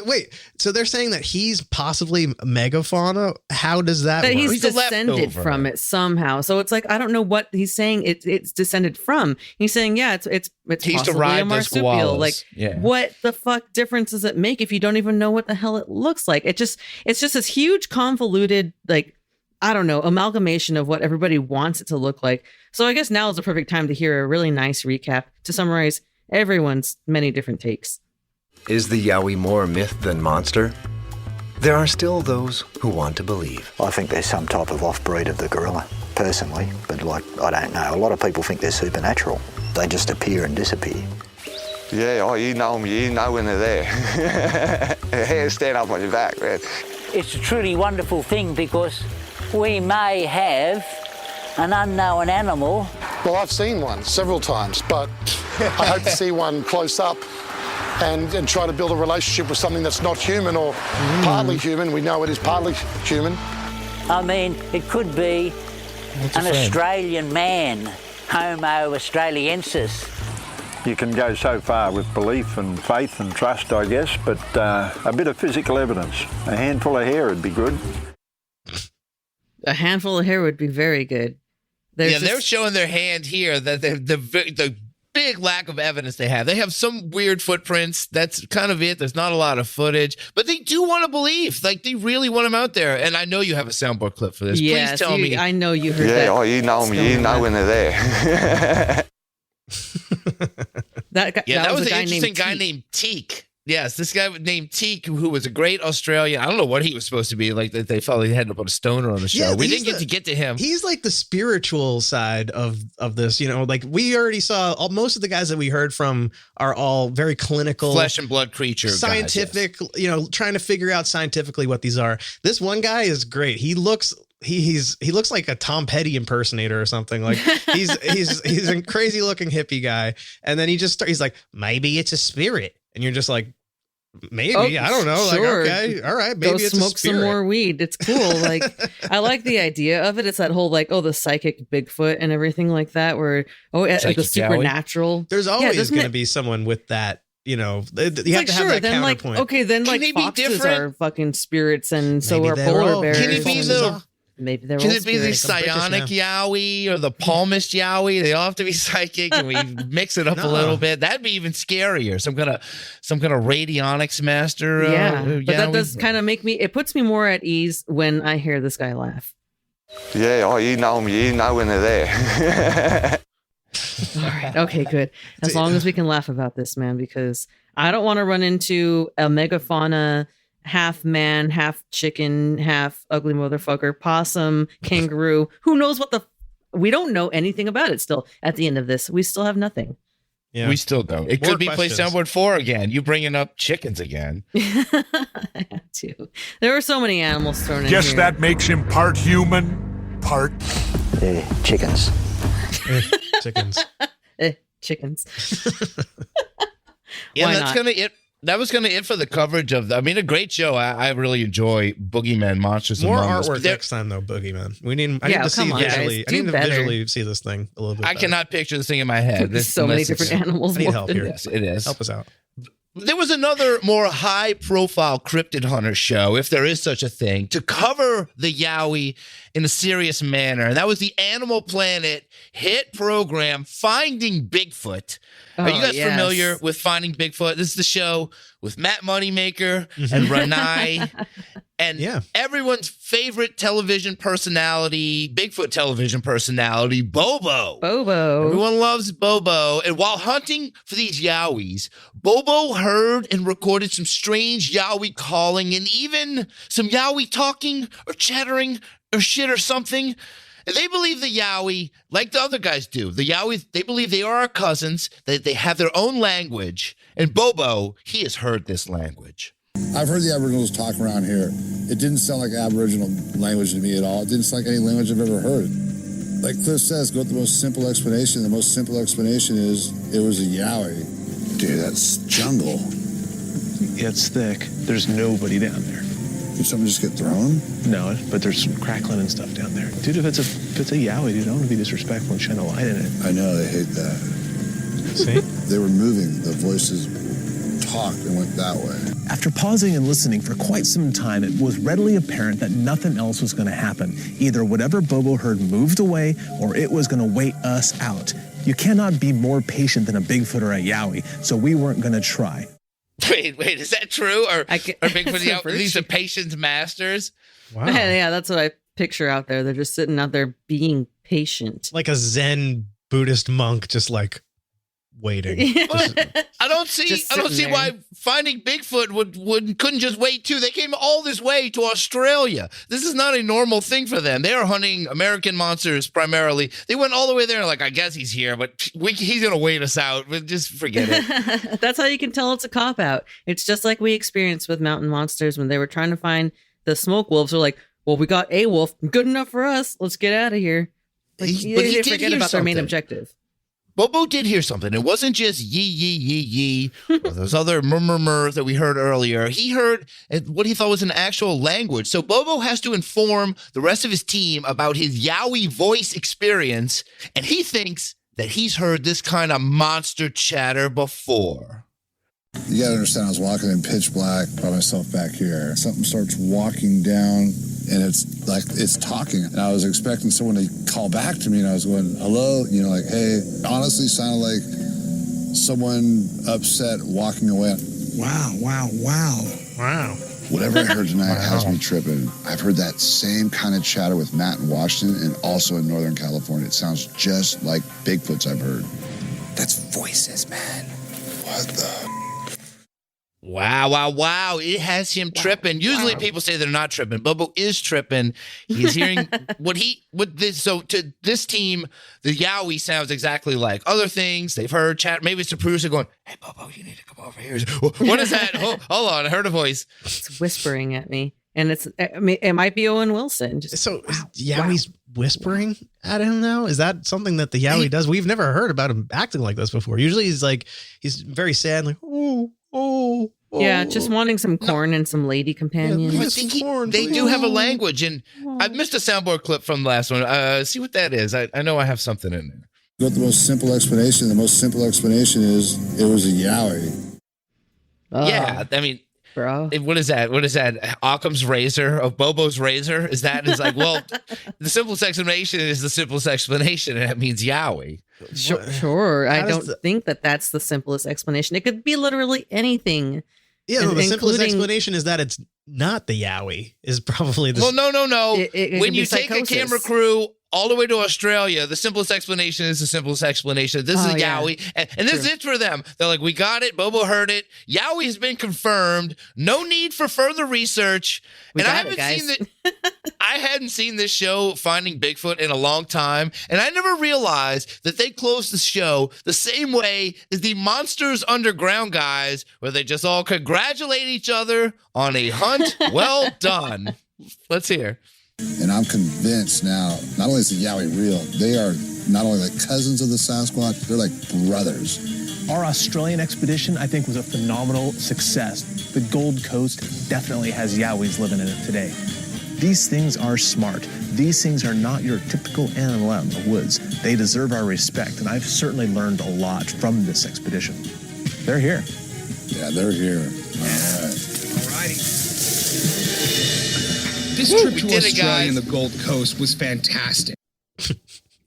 S14: Wait, so they're saying that he's possibly megafauna? How does that work?
S13: He's descended from it somehow. So it's like, I don't know what he's saying it's descended from. He's saying, yeah, it's possibly a marsupial. Like, what the fuck difference does it make if you don't even know what the hell it looks like? It's just this huge convoluted, like, I don't know, amalgamation of what everybody wants it to look like. So I guess now is the perfect time to hear a really nice recap to summarize everyone's many different takes.
S18: Is the Yowie more myth than monster? There are still those who want to believe.
S15: I think there's some type of off-breed of the gorilla, personally, but I don't know. A lot of people think they're supernatural. They just appear and disappear.
S5: Yeah, you know them, you know when they're there. Hair stand up on your back, man.
S22: It's a truly wonderful thing because we may have an unknown animal.
S21: Well, I've seen one several times, but I hope to see one close up and try to build a relationship with something that's not human or partly human. We know it is partly human.
S22: I mean, it could be an Australian man, Homo australiensis.
S6: You can go so far with belief and faith and trust, I guess, but a bit of physical evidence. A handful of hair would be good.
S13: A handful of hair would be very good.
S12: They're showing their hand here that the big lack of evidence they have. They have some weird footprints. That's kind of it. There's not a lot of footage, but they do want to believe. Like, they really want them out there. And I know you have a soundboard clip for this.
S13: Yes,
S12: please tell me.
S13: I know you heard that.
S5: Yeah, you know them, you know when they're there.
S12: that was an interesting guy named Teak. Yes, this guy named Teak, who was a great Australian. I don't know what he was supposed to be. Like, they felt like they had to put a stoner on the show.
S14: Yeah,
S12: we didn't get to him.
S14: He's like the spiritual side of this. You know, like, we already saw most of the guys that we heard from are all very clinical,
S12: flesh and blood creature,
S14: scientific. Guys, yes. You know, trying to figure out scientifically what these are. This one guy is great. He looks like a Tom Petty impersonator or something. Like, he's a crazy looking hippie guy, and then he's like, maybe it's a spirit, and you're just like, maybe, I don't know.
S13: Sure.
S14: Like, okay, all right, maybe
S13: go
S14: it's
S13: smoke some more weed. It's cool. Like, I like the idea of it. It's that whole, like, the psychic Bigfoot and everything like that, where the supernatural.
S14: There's always going to be someone with that. You know, you have to have that
S13: then
S14: counterpoint.
S13: Like foxes are fucking spirits, and so are polar bears.
S12: Can it be
S13: maybe they're
S12: Can
S13: all
S12: it be the psionic Yowie or the palmist Yowie? They all have to be psychic, and we mix it up a little bit. That'd be even scarier. Some kind of radionics master.
S13: But that does kind of make me. It puts me more at ease when I hear this guy laugh.
S5: Yeah, you know them, you know when they're there.
S13: All right. Okay, good. As long as we can laugh about this, man, because I don't want to run into a megafauna, half man, half chicken, half ugly motherfucker, possum, kangaroo. Who knows what we don't know anything about it still. At the end of this, we still have nothing.
S12: Yeah. We still don't. It could be Place Soundboard 4 again. You bringing up chickens again.
S13: I have to. There were so many animals thrown in
S16: Guess
S13: here.
S16: that makes him part human, part...
S15: chickens.
S14: Chickens.
S13: Chickens.
S12: Yeah,
S13: Why
S12: that's
S13: not?
S12: gonna it. That was gonna it for the coverage of. I mean, a great show. I really enjoy Boogeyman Monsters.
S14: More
S12: Among Us.
S14: artwork next time, though. Boogeyman. I need to see
S13: come on,
S14: visually.
S13: guys.
S14: I need to
S13: better.
S14: visually see this thing a little bit.
S12: I
S14: better.
S12: cannot picture this thing in my head.
S13: There's so many different animals.
S14: I need help here.
S12: Yes, it is.
S14: Help us out.
S12: There was another more high-profile cryptid hunter show, if there is such a thing, to cover the Yowie in a serious manner, and that was the Animal Planet hit program, Finding Bigfoot. Are you guys familiar with Finding Bigfoot? This is the show with Matt Moneymaker and Renai. And everyone's favorite television personality, Bigfoot television personality, Bobo. Everyone loves Bobo. And while hunting for these Yowies, Bobo heard and recorded some strange Yowie calling and even some Yowie talking or chattering or shit or something. And they believe the Yowie, like the other guys do. The Yowie, they believe they are our cousins, that they have their own language. And Bobo, he has heard this language.
S1: I've heard the Aboriginals talk around here. It didn't sound like Aboriginal language to me at all. It didn't sound like any language I've ever heard. Like Cliff says, go with the most simple explanation. The most simple explanation is it was a Yowie. Dude, that's jungle.
S7: Yeah, it's thick. There's nobody down there.
S1: Did someone just get thrown?
S7: No, but there's some crackling and stuff down there. Dude, if it's a Yowie, dude, I don't want to be disrespectful and shine a light in it.
S1: I know, they hate that.
S7: See?
S1: They were moving. The voices talked and went that way.
S7: After pausing and listening for quite some time, it was readily apparent that nothing else was going to happen. Either whatever Bobo heard moved away, or it was going to wait us out. You cannot be more patient than a Bigfoot or a Yowie, so we weren't going to try.
S12: Wait, is that true? Or Bigfoot, these are patience masters?
S14: Wow.
S13: Yeah, that's what I picture out there. They're just sitting out there being patient.
S14: Like a Zen Buddhist monk, just like waiting.
S12: I don't see why finding Bigfoot couldn't just wait too. They came all this way to Australia. This is not a normal thing for them. They are hunting American monsters primarily. They went all the way there like, I guess he's here, but he's going to wait us out. But just forget it.
S13: That's how you can tell it's a cop-out. It's just like we experienced with mountain monsters when they were trying to find the smoke wolves. They're like, well, we got a wolf. Good enough for us. Let's get out of here. Like, they forget about their main objective.
S12: Bobo did hear something. It wasn't just yee, yee, yee, yee, or those other murmur that we heard earlier. He heard what he thought was an actual language. So Bobo has to inform the rest of his team about his Yowie voice experience, and he thinks that he's heard this kind of monster chatter before.
S1: You gotta understand, I was walking in pitch black by myself back here. Something starts walking down, and it's like, it's talking. And I was expecting someone to call back to me, and I was going, hello? You know, like, hey. Honestly, sounded like someone upset walking away. Wow. Whatever I heard tonight has me tripping. I've heard that same kind of chatter with Matt in Washington and also in Northern California. It sounds just like Bigfoot's I've heard. That's voices, man. What the...
S12: Wow. It has him tripping. Usually people say they're not tripping. Bobo is tripping. He's hearing so to this team, the Yowie sounds exactly like other things they've heard chat. Maybe it's the producer going, hey, Bobo, you need to come over here. What is that? Hold on. I heard a voice.
S13: It's whispering at me. And it might be Owen Wilson.
S14: Yowie's whispering at him now? Is that something that the Yowie does? We've never heard about him acting like this before. Usually he's very sad, like, oh.
S13: Yeah, just wanting some corn and some lady companions.
S12: I think they do have a language, and I've missed a soundboard clip from the last one. See what that is. I know I have something in there.
S1: Go with the most simple explanation. The most simple explanation is it was a Yowie.
S12: Yeah, I mean,
S13: bro,
S12: what is that? Occam's razor of Bobo's razor? Is like, well, the simplest explanation is the simplest explanation, and it means Yowie.
S13: Sure. I don't think that's the simplest explanation. It could be literally anything.
S14: Yeah, the simplest explanation is that it's not the Yowie. Is probably the.
S12: Well, no.
S13: It
S12: when you take a camera crew all the way to Australia, the simplest explanation is the simplest explanation. This is a Yowie, and this is it for them. They're like, we got it. Bobo heard it. Yowie has been confirmed. No need for further research. I hadn't seen this show, Finding Bigfoot, in a long time, and I never realized that they closed the show the same way as the Monsters Underground guys, where they just all congratulate each other on a hunt well done. Let's hear.
S1: And I'm convinced now, not only is the Yowie real, they are not only like cousins of the Sasquatch, they're like brothers.
S7: Our Australian expedition, I think, was a phenomenal success. The Gold Coast definitely has Yowies living in it today. These things are smart. These things are not your typical animal out in the woods. They deserve our respect, and I've certainly learned a lot from this expedition. They're here.
S1: Yeah, they're here. All right.
S23: This trip to Australia and the Gold Coast was fantastic.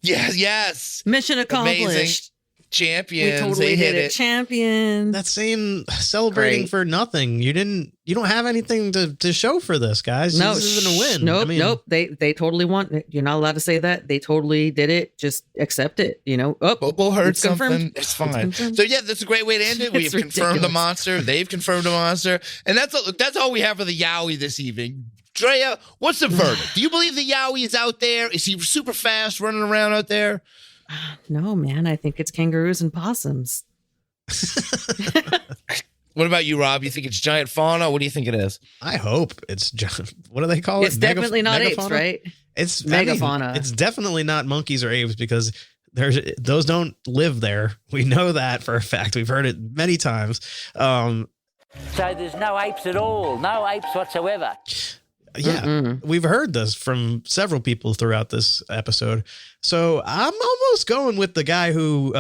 S12: Yes.
S13: Mission accomplished.
S12: Amazing. Champions.
S13: We totally
S12: hit
S13: it. Champions.
S14: That same celebrating for nothing. You don't have anything to show for this, guys.
S13: No,
S14: this isn't a win.
S13: Nope. They totally want it. You're not allowed to say that. They totally did it. Just accept it.
S12: Bobo heard
S13: it's
S12: something.
S13: Confirmed.
S12: It's fine. So yeah, that's a great way to end it. We have confirmed the monster. They've confirmed the monster, and that's all we have for the Yowie this evening. Drea, what's the verdict? Do you believe the Yowie is out there? Is he super fast running around out there?
S13: No, man. I think it's kangaroos and possums.
S12: What about you, Rob? You think it's giant fauna? What do you think it is?
S14: I hope it's what do they call it?
S13: It's definitely not apes, right?
S14: It's
S13: megafauna.
S14: It's definitely not monkeys or apes because those don't live there. We know that for a fact. We've heard it many times.
S22: So there's no apes at all, no apes whatsoever.
S14: Yeah, we've heard this from several people throughout this episode. So I'm almost going with the guy who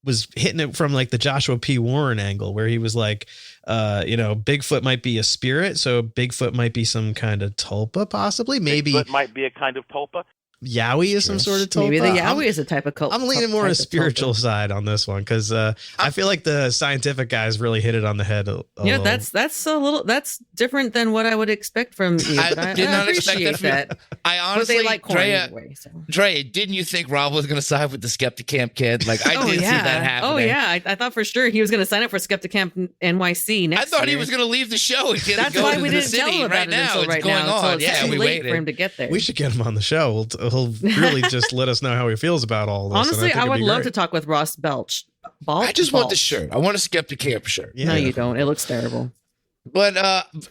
S14: was hitting it from like the Joshua P. Warren angle, where he was like, Bigfoot might be a spirit, so Bigfoot might be some kind of tulpa, possibly. Maybe
S4: Bigfoot might be a kind of tulpa.
S14: Yowie is some sort of tulpa.
S13: Maybe the Yowie is a type of cult.
S14: I'm leaning more a spiritual side on this one because I feel like the scientific guys really hit it on the head.
S13: That's different than what I would expect from you. I did not expect that.
S12: I honestly,
S13: but they like corn
S12: Drea,
S13: anyway, so.
S12: Drea, didn't you think Rob was going to side with the Skeptic Camp kid? Like I did see that happening.
S13: Oh yeah, I thought for sure he was going to sign up for Skeptic Camp NYC next.
S12: I thought
S13: year.
S12: he was going to leave the show and
S13: That's
S12: go
S13: why
S12: to
S13: we
S12: the
S13: didn't tell
S12: city
S13: him about
S12: right
S13: it
S12: now.
S13: until
S12: It's
S13: right
S12: going
S13: now.
S12: on.
S13: It's
S12: Yeah,
S13: too
S12: we
S13: late
S12: waited
S13: for him to get there.
S14: We should get him on the show. He'll really just let us know how he feels about all this.
S13: Honestly, I would love to talk with Ross Belch.
S12: I just want the shirt. I want a Skeptic Camp shirt.
S13: No, you don't. It looks terrible.
S12: But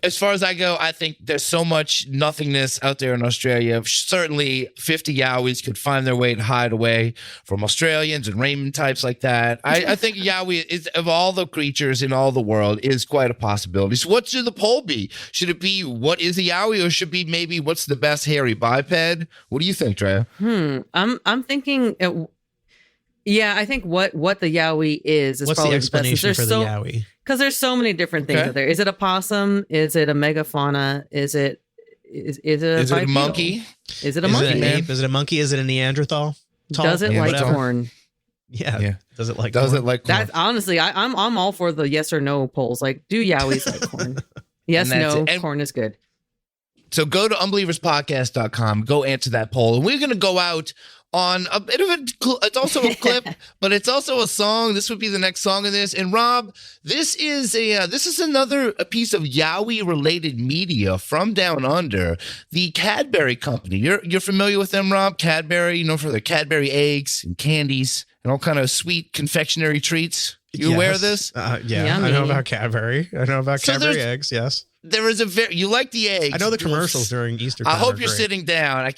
S12: as far as I go, I think there's so much nothingness out there in Australia. Certainly 50 Yowies could find their way to hide away from Australians and Raymond types like that. I think Yowie is, of all the creatures in all the world, is quite a possibility. So what should the poll be? Should it be what is a Yowie, or should it be maybe what's the best hairy biped? What do you think, Drea?
S13: I'm thinking... I think what the Yowie is
S14: What's
S13: probably
S14: the explanation for the Yowie?
S13: Because there's so many different things out there. Is it a possum? Is it a megafauna? Is it a
S12: monkey?
S13: Is it a monkey?
S14: Is it an ape? Is it a monkey? Is it a Neanderthal?
S13: Does it like corn?
S14: Yeah. Does it like
S12: corn?
S14: corn?
S13: That's honestly, I'm all for the yes or no polls. Like, do Yowies like corn? Yes, no, corn is good.
S12: So go to unbelieverspodcast.com, go answer that poll, and we're going to go out on a bit of it's also a clip, but it's also a song. This would be the next song in this. And Rob, this is another piece of Yowie related media from down under, the Cadbury Company. You're familiar with them, Rob? Cadbury, for their Cadbury eggs and candies and all kind of sweet confectionery treats. You aware of this?
S14: Yeah, I know about Cadbury. I know about Cadbury eggs. Yes.
S12: There is you like the eggs.
S14: I know the commercials during Easter time.
S12: I hope you're sitting down.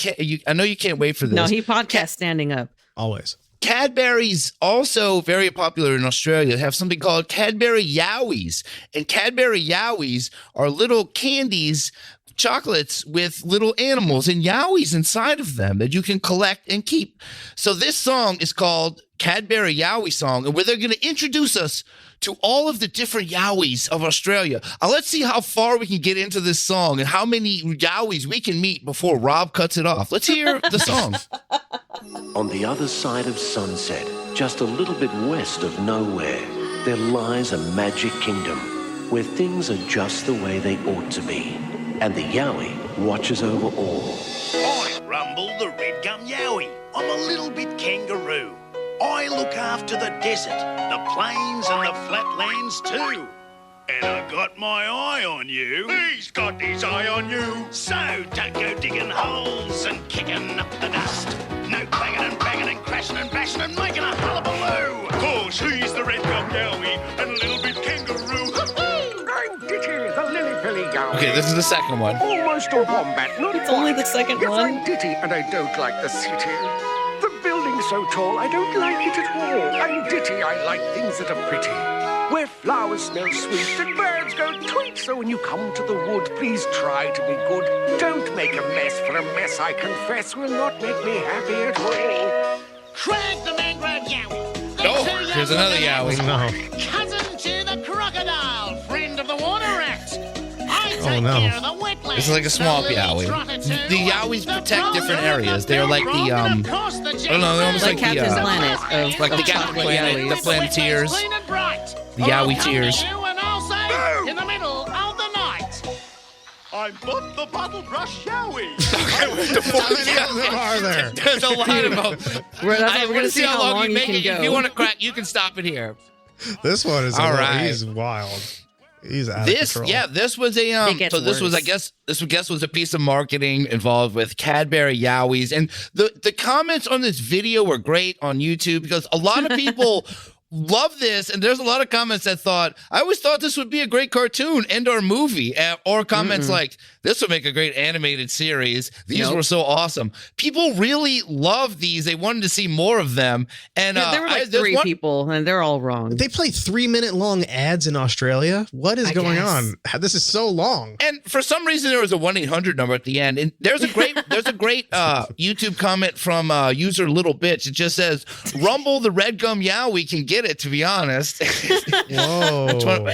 S12: I know you can't wait for this.
S13: No, he podcasts standing up.
S14: Always.
S12: Cadbury's also very popular in Australia. They have something called Cadbury Yowies. And Cadbury Yowies are little candies, chocolates with little animals and Yowies inside of them that you can collect and keep. So this song is called Cadbury Yowie Song, and where they're going to introduce us to all of the different Yowies of Australia. Let's see how far we can get into this song and how many Yowies we can meet before Rob cuts it off. Let's hear the song.
S8: On the other side of sunset, just a little bit west of nowhere, there lies a magic kingdom where things are just the way they ought to be. And the Yowie watches over all.
S9: I'm Rumble the Red Gum Yowie. I'm a little bit kangaroo. I look after the desert, the plains and the flatlands too. And I got my eye on you. He's got his eye on you. So don't go digging holes and kicking up the dust. No banging and crashing and bashing and making a hullabaloo. Cause he's the Red Gum Yowie and a little bit kangaroo.
S24: I'm Ditty, the lily-pilly Yowie.
S12: Okay, this is the second one.
S24: Almost a wombat, not
S13: It's only the second
S24: yes,
S13: one.
S24: I'm Ditty, and I don't like the city. The building's so tall, I don't like it at all. I'm Ditty, I like things that are pretty. Where flowers smell sweet and birds go tweet. So when you come to the wood, please try to be good. Don't make a mess, for a mess, I confess, will not make me happy at all.
S9: Craig the mangrove Yowie.
S12: Oh, here's another Yowie.
S9: Cousin to the crocodile, friend of the water rat. I take
S12: Oh, no.
S9: care of the wetlands.
S12: It's like a swamp Yowie. The Yowies protect different areas. They're like the I don't know, they're almost
S13: Like
S12: like
S13: Captain
S12: the
S13: Planet
S12: like the Captain Planet, the Planeteers, the Yowie Tears.
S9: And I'll say in the middle of the night. I'm but the bottle brush Yowie.
S14: Are there?
S12: There's a lot of them.
S13: We're
S12: I
S13: gonna
S12: want to
S13: see
S12: see how long
S13: you
S12: make
S13: can
S12: it. If
S13: go.
S12: you want to crack, you can stop it here.
S14: This one is
S12: All right.
S14: He's wild. He's out of control.
S12: Yeah, this was a this was a piece of marketing involved with Cadbury Yowies, and the comments on this video were great on YouTube because a lot of people love this, and there's a lot of comments that I always thought this would be a great cartoon and or movie, or comments like, this would make a great animated series. These were so awesome. People really love these. They wanted to see more of them. And
S13: there were like three people, and they're all wrong.
S14: They play 3-minute long ads in Australia. What is going on? This is so long.
S12: And for some reason, there was a 1-800 number at the end. And there's a great YouTube comment from user Little Bitch. It just says, "Rumble the red gum Yowie can get it, to be honest."
S14: Whoa.
S12: All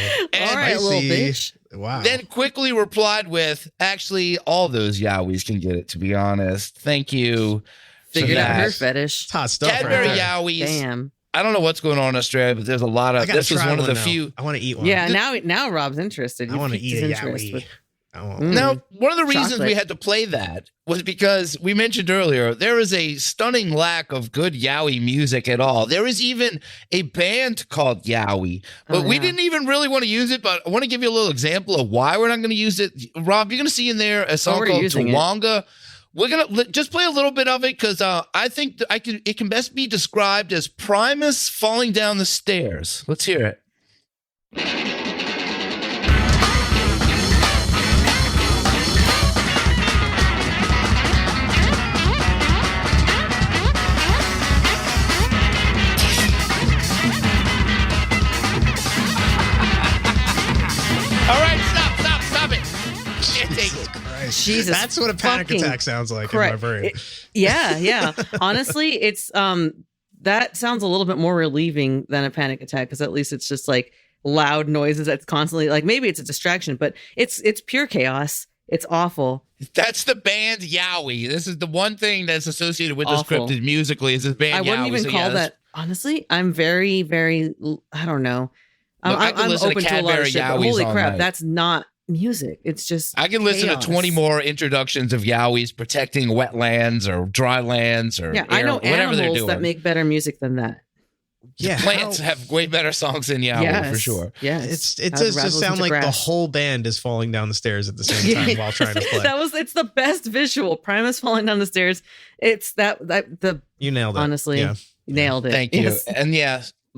S13: right, little bitch.
S14: Wow.
S12: Then quickly replied with, "Actually, all those Yowies can get it, to be honest. Thank you."
S13: Figured out her fetish.
S14: It's hot stuff.
S12: Cadbury
S14: right there.
S12: Yowies.
S13: Damn.
S12: I don't know what's going on in Australia, but there's a lot of. This was one of the few.
S14: I want to eat one.
S13: Yeah, now Rob's interested.
S14: I want to eat a Yowie.
S12: Now, one of the reasons
S13: Chocolate.
S12: we had to play that was because we mentioned earlier, there is a stunning lack of good Yowie music at all. There is even a band called Yowie, but we didn't even really want to use it, but I want to give you a little example of why we're not going to use it. Rob, you're going to see in there a song called Tawonga. We're going to just play a little bit of it because I think it can best be described as Primus falling down the stairs. Let's hear it. All right, stop it. Can't take it.
S13: Jesus,
S14: that's what a panic attack sounds like in my brain.
S13: Yeah. Honestly, it's that sounds a little bit more relieving than a panic attack because at least it's just like loud noises that's constantly like maybe it's a distraction, but it's pure chaos. It's awful.
S12: That's the band Yowie. This is the one thing that's associated with the scripted musically is this band Yowie.
S13: I wouldn't even call that. Honestly, I'm very, very. I don't know.
S12: Look,
S13: I'm open to a lot of shit. But holy crap,
S12: night.
S13: that's not music. It's just
S12: I can listen to 20 more introductions of Yowies protecting wetlands or dry lands or
S13: I know
S12: whatever they're
S13: animals
S12: doing.
S13: that make better music than that.
S14: Yeah,
S12: plants have way better songs than Yowie for sure.
S13: Yes,
S14: it does just sound like the whole band is falling down the stairs at the same time while trying to play.
S13: It's the best visual. Primus falling down the stairs. It's the
S14: you nailed it.
S13: Honestly, you nailed it.
S12: Thank you. And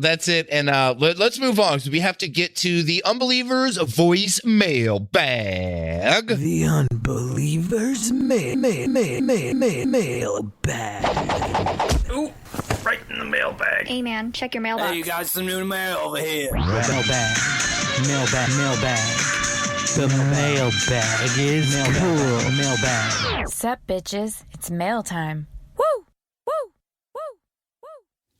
S12: that's it. And let's move on because we have to get to the Unbelievers voicemail bag.
S4: The Unbelievers mail bag.
S10: Ooh, right in the mailbag.
S11: Hey man, check your mailbox.
S10: Hey, you got some new mail over here.
S4: Mailbag. The mailbag is cool. Mailbag.
S11: Sup, bitches? It's mail time.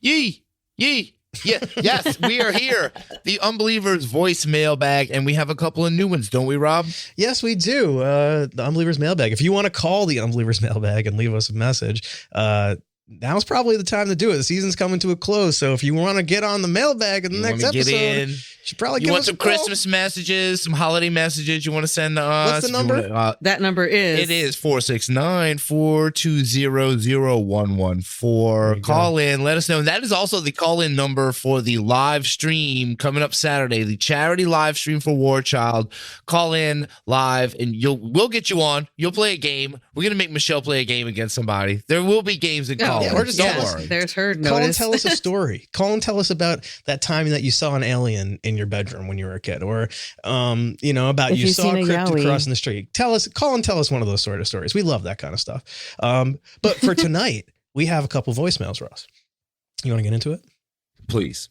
S12: Yee Yee. Yeah, yes, we are here. The Unbelievers voicemail bag, and we have a couple of new ones, don't we, Rob?
S14: Yes, we do. The Unbelievers mailbag. If you want to call the Unbelievers mailbag and leave us a message, now's probably the time to do it. The season's coming to a close, so if you want to get on the mailbag in the next episode, you should probably give us
S12: some Christmas messages, some holiday messages you want to send to us.
S14: What's the number?
S13: That number is?
S12: It is 469-420-0114. Call in, let us know. And that is also the call-in number for the live stream coming up Saturday, the charity live stream for War Child. Call in live, and we'll get you on. You'll play a game. We're going to make Michelle play a game against somebody. There will be games in call.
S14: Yeah,
S12: don't worry.
S13: There's her notice.
S14: Call and tell us a story. Call and tell us about that time that you saw an alien in your bedroom when you were a kid, or about you saw a cryptid crossing the street. Call and tell us one of those sort of stories. We love that kind of stuff. But for tonight, we have a couple voicemails, Ross. You want to get into it?
S12: Please.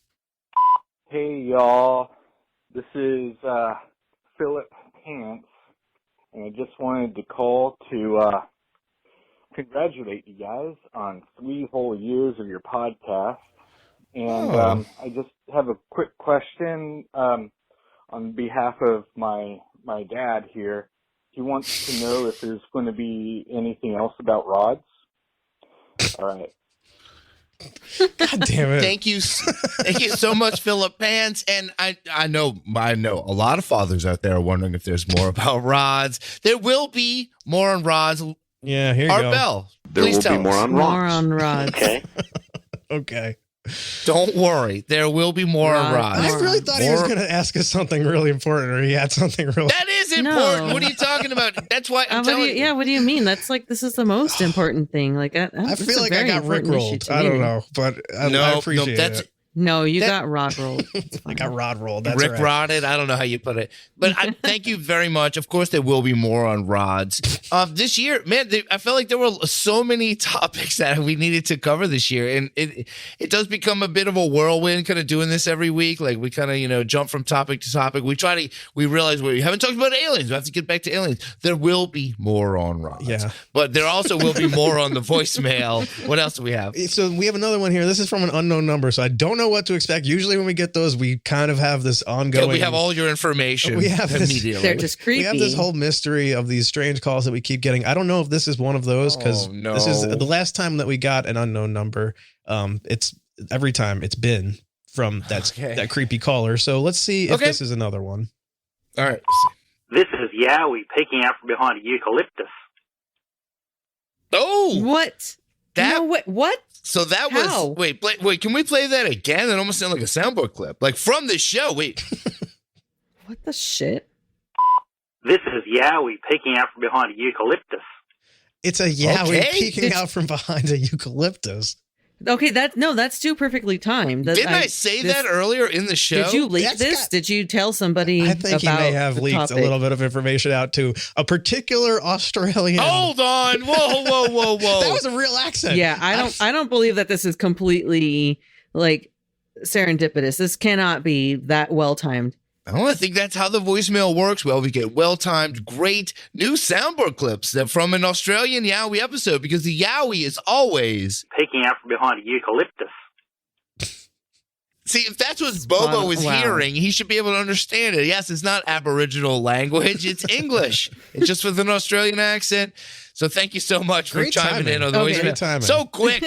S19: Hey y'all, this is Philip Pants, and I just wanted to call to congratulate you guys on 3 whole years of your podcast. And I just have a quick question on behalf of my dad here. He wants to know if there's going to be anything else about rods. All right.
S14: God damn it.
S12: Thank you so much, Philip Pants. And I know a lot of fathers out there are wondering if there's more about rods. There will be more on rods.
S14: Yeah, here you
S12: Art
S14: go.
S12: Bell,
S19: there
S12: please
S19: will
S12: tell
S19: be more
S12: us.
S19: on rods.
S13: More on rods.
S19: Okay.
S14: Okay.
S12: Don't worry. There will be more rods.
S14: I really thought he was going to ask us something really important, or he had something really.
S12: That is important. What are you talking about? That's why I'm telling you.
S13: Yeah, what do you mean? That's like, this is the most important thing. Like,
S14: I feel like I got rickrolled. I don't know, but I appreciate it.
S13: No, you got rod rolled.
S14: I got rod rolled. That's
S12: Rick
S14: right.
S12: rodded. I don't know how you put it, but I thank you very much. Of course, there will be more on rods. This year, man, I felt like there were so many topics that we needed to cover this year, and it does become a bit of a whirlwind, kind of doing this every week. Like we kind of jump from topic to topic. We realize we haven't talked about aliens. We have to get back to aliens. There will be more on rods.
S14: Yeah,
S12: but there also will be more on the voicemail. What else do we have?
S14: So we have another one here. This is from an unknown number, so I don't know what to expect. Usually when we get those, we kind of have this ongoing.
S12: Yeah, we have all your information.
S14: We have
S12: immediately.
S13: They're just creepy.
S14: We have this whole mystery of these strange calls that we keep getting. I don't know if this is one of those, because this is the last time that we got an unknown number. It's every time it's been from that creepy caller. So let's see if this is another one.
S12: All right.
S2: This is Yowie peeking out from behind a eucalyptus.
S12: Oh,
S13: what? What?
S12: So that was wait. Can we play that again? It almost sounded like a soundboard clip, like from this show. Wait,
S13: what the shit?
S2: This is Yowie peeking out from behind a eucalyptus.
S14: It's a Yowie peeking out from behind a eucalyptus.
S13: Okay, that's too perfectly timed.
S12: Didn't I say that earlier in the show?
S13: Did you leak this? Did you tell somebody?
S14: I think he may have leaked a little bit of information out to a particular Australian.
S12: Hold on! Whoa!
S14: That was a real accent.
S13: Yeah, I don't believe that this is completely like serendipitous. This cannot be that well timed.
S12: I think that's how the voicemail works. Well, we get well-timed, great new soundboard clips from an Australian Yowie episode, because the Yowie is always
S2: peeking out from behind a eucalyptus.
S12: See, if that's what Bobo was hearing, he should be able to understand it. Yes, it's not Aboriginal language. It's English. It's just with an Australian accent. So thank you so much for chiming in on the voicemail. So quick.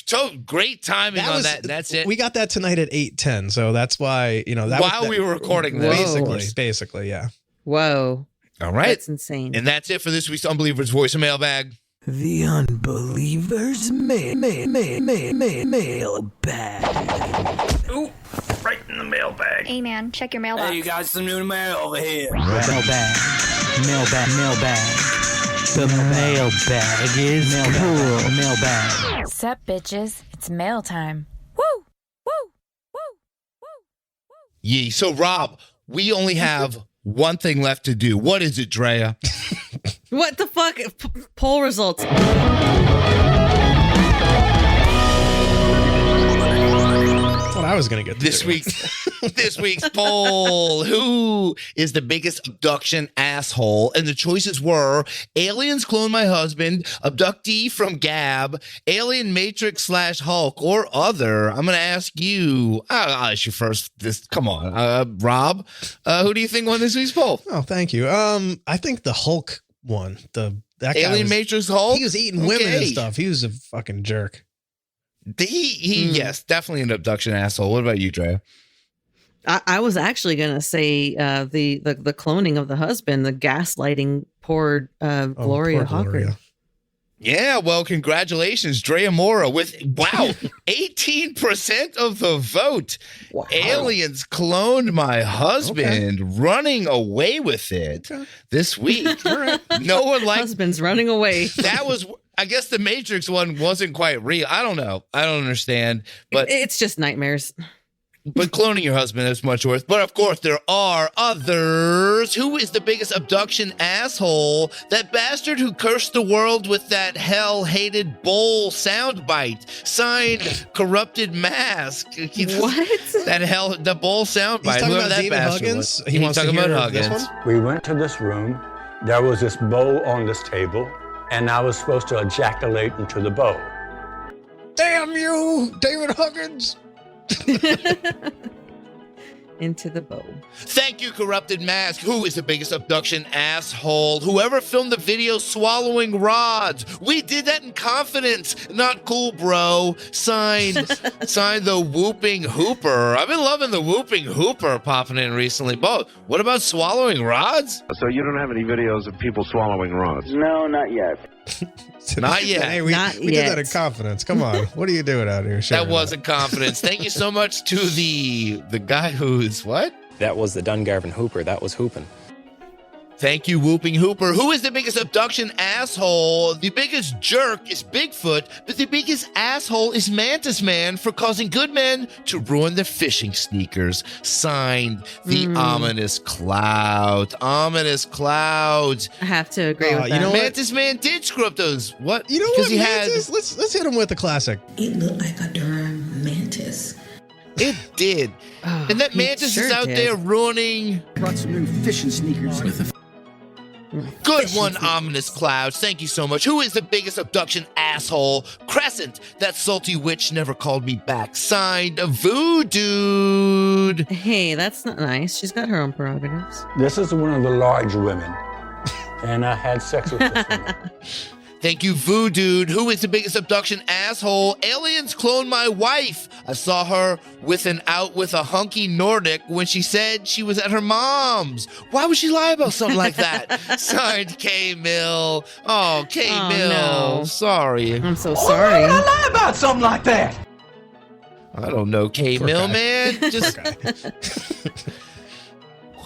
S12: So great timing on that. That's it.
S14: We got that tonight at 8:10. So that's why,
S12: while we were recording this.
S14: Basically, yeah.
S13: Whoa.
S12: All right.
S13: That's insane.
S12: And that's it for this week's Unbelievers voicemail bag.
S4: The Unbelievers mailbag.
S10: Ooh, right in the mailbag.
S11: Hey, man, check your mailbox.
S10: Hey, you got some new mail over here.
S4: Mailbag. The mailbag is cool. Mailbag.
S11: Sup, bitches? It's mail time. Woo!
S12: Yee. So, Rob, we only have one thing left to do. What is it, Drea?
S13: What the fuck? Poll results.
S14: I was going to get
S12: this week's poll. Who is the biggest abduction asshole? And the choices were aliens clone my husband, abductee from Gab, alien Matrix / Hulk, or other. I'm going to ask you. I'll ask you first. Come on, Rob. Who do you think won this week's poll?
S14: Oh, thank you. I think the Hulk won. That
S12: alien Matrix Hulk.
S14: He was eating women and stuff. He was a fucking jerk.
S12: Yes, definitely an abduction asshole. What about you, Drea?
S13: I was actually gonna say the cloning of the husband, the gaslighting poor Gloria Hawker.
S12: Yeah, well, congratulations, Drea Mora with 18% of the vote. Wow. Aliens cloned my husband, running away with it this week. No one liked
S13: husband's running away.
S12: That was. I guess the Matrix one wasn't quite real. I don't know. I don't understand. But
S13: it's just nightmares.
S12: But cloning your husband is much worse. But of course, there are others. Who is the biggest abduction asshole? That bastard who cursed the world with that hell-hated bowl soundbite. Signed, Corrupted Mask.
S13: What?
S12: The bowl soundbite.
S14: He's talking
S12: Whoever
S14: about
S12: that
S14: David
S12: bastard
S14: Huggins.
S12: was. He's talking about Huggins.
S3: This one? We went to this room. There was this bowl on this table, and I was supposed to ejaculate into the bowl.
S14: Damn you, David Huggins!
S13: Into the bowl.
S12: Thank you, Corrupted Mask. Who is the biggest abduction asshole? Whoever filmed the video swallowing rods. We did that in confidence. Not cool, bro. Signed the Whooping Hooper. I've been loving the Whooping Hooper popping in recently. But what about swallowing rods?
S17: So you don't have any videos of people swallowing rods?
S2: No, not yet.
S12: Not yet.
S14: Hey, we did that in confidence. Come on. What are you doing out here?
S12: That wasn't confidence. Thank you so much to the guy who's what?
S17: That was the Dungarvan Hooper. That was hooping.
S12: Thank you, Whooping Hooper. Who is the biggest abduction asshole? The biggest jerk is Bigfoot, but the biggest asshole is Mantis Man for causing good men to ruin their fishing sneakers. Signed, the Ominous Cloud. Ominous Clouds.
S13: I have to agree with that.
S14: You know what?
S12: Mantis Man did screw up those. What?
S14: You know what, Mantis? Let's hit him with a classic.
S18: It looked like a darn mantis.
S12: It did. And that Mantis is out there ruining.
S18: Brought some new fishing sneakers with a
S12: Good one, Ominous Clouds. Thank you so much. Who is the biggest abduction asshole? Crescent. That salty witch never called me back. Signed, Voodoo.
S13: Hey, that's not nice. She's got her own prerogatives.
S3: This is one of the large women, and I had sex with this woman.
S12: Thank you, Voodoo. Who is the biggest abduction asshole? Aliens cloned my wife. I saw her with a hunky Nordic when she said she was at her mom's. Why would she lie about something like that? Signed, K Mill. Oh, K Mill.
S13: No.
S12: Sorry.
S13: I'm so sorry.
S18: Why would I lie about something like that?
S12: I don't know, K Mill, man. Just.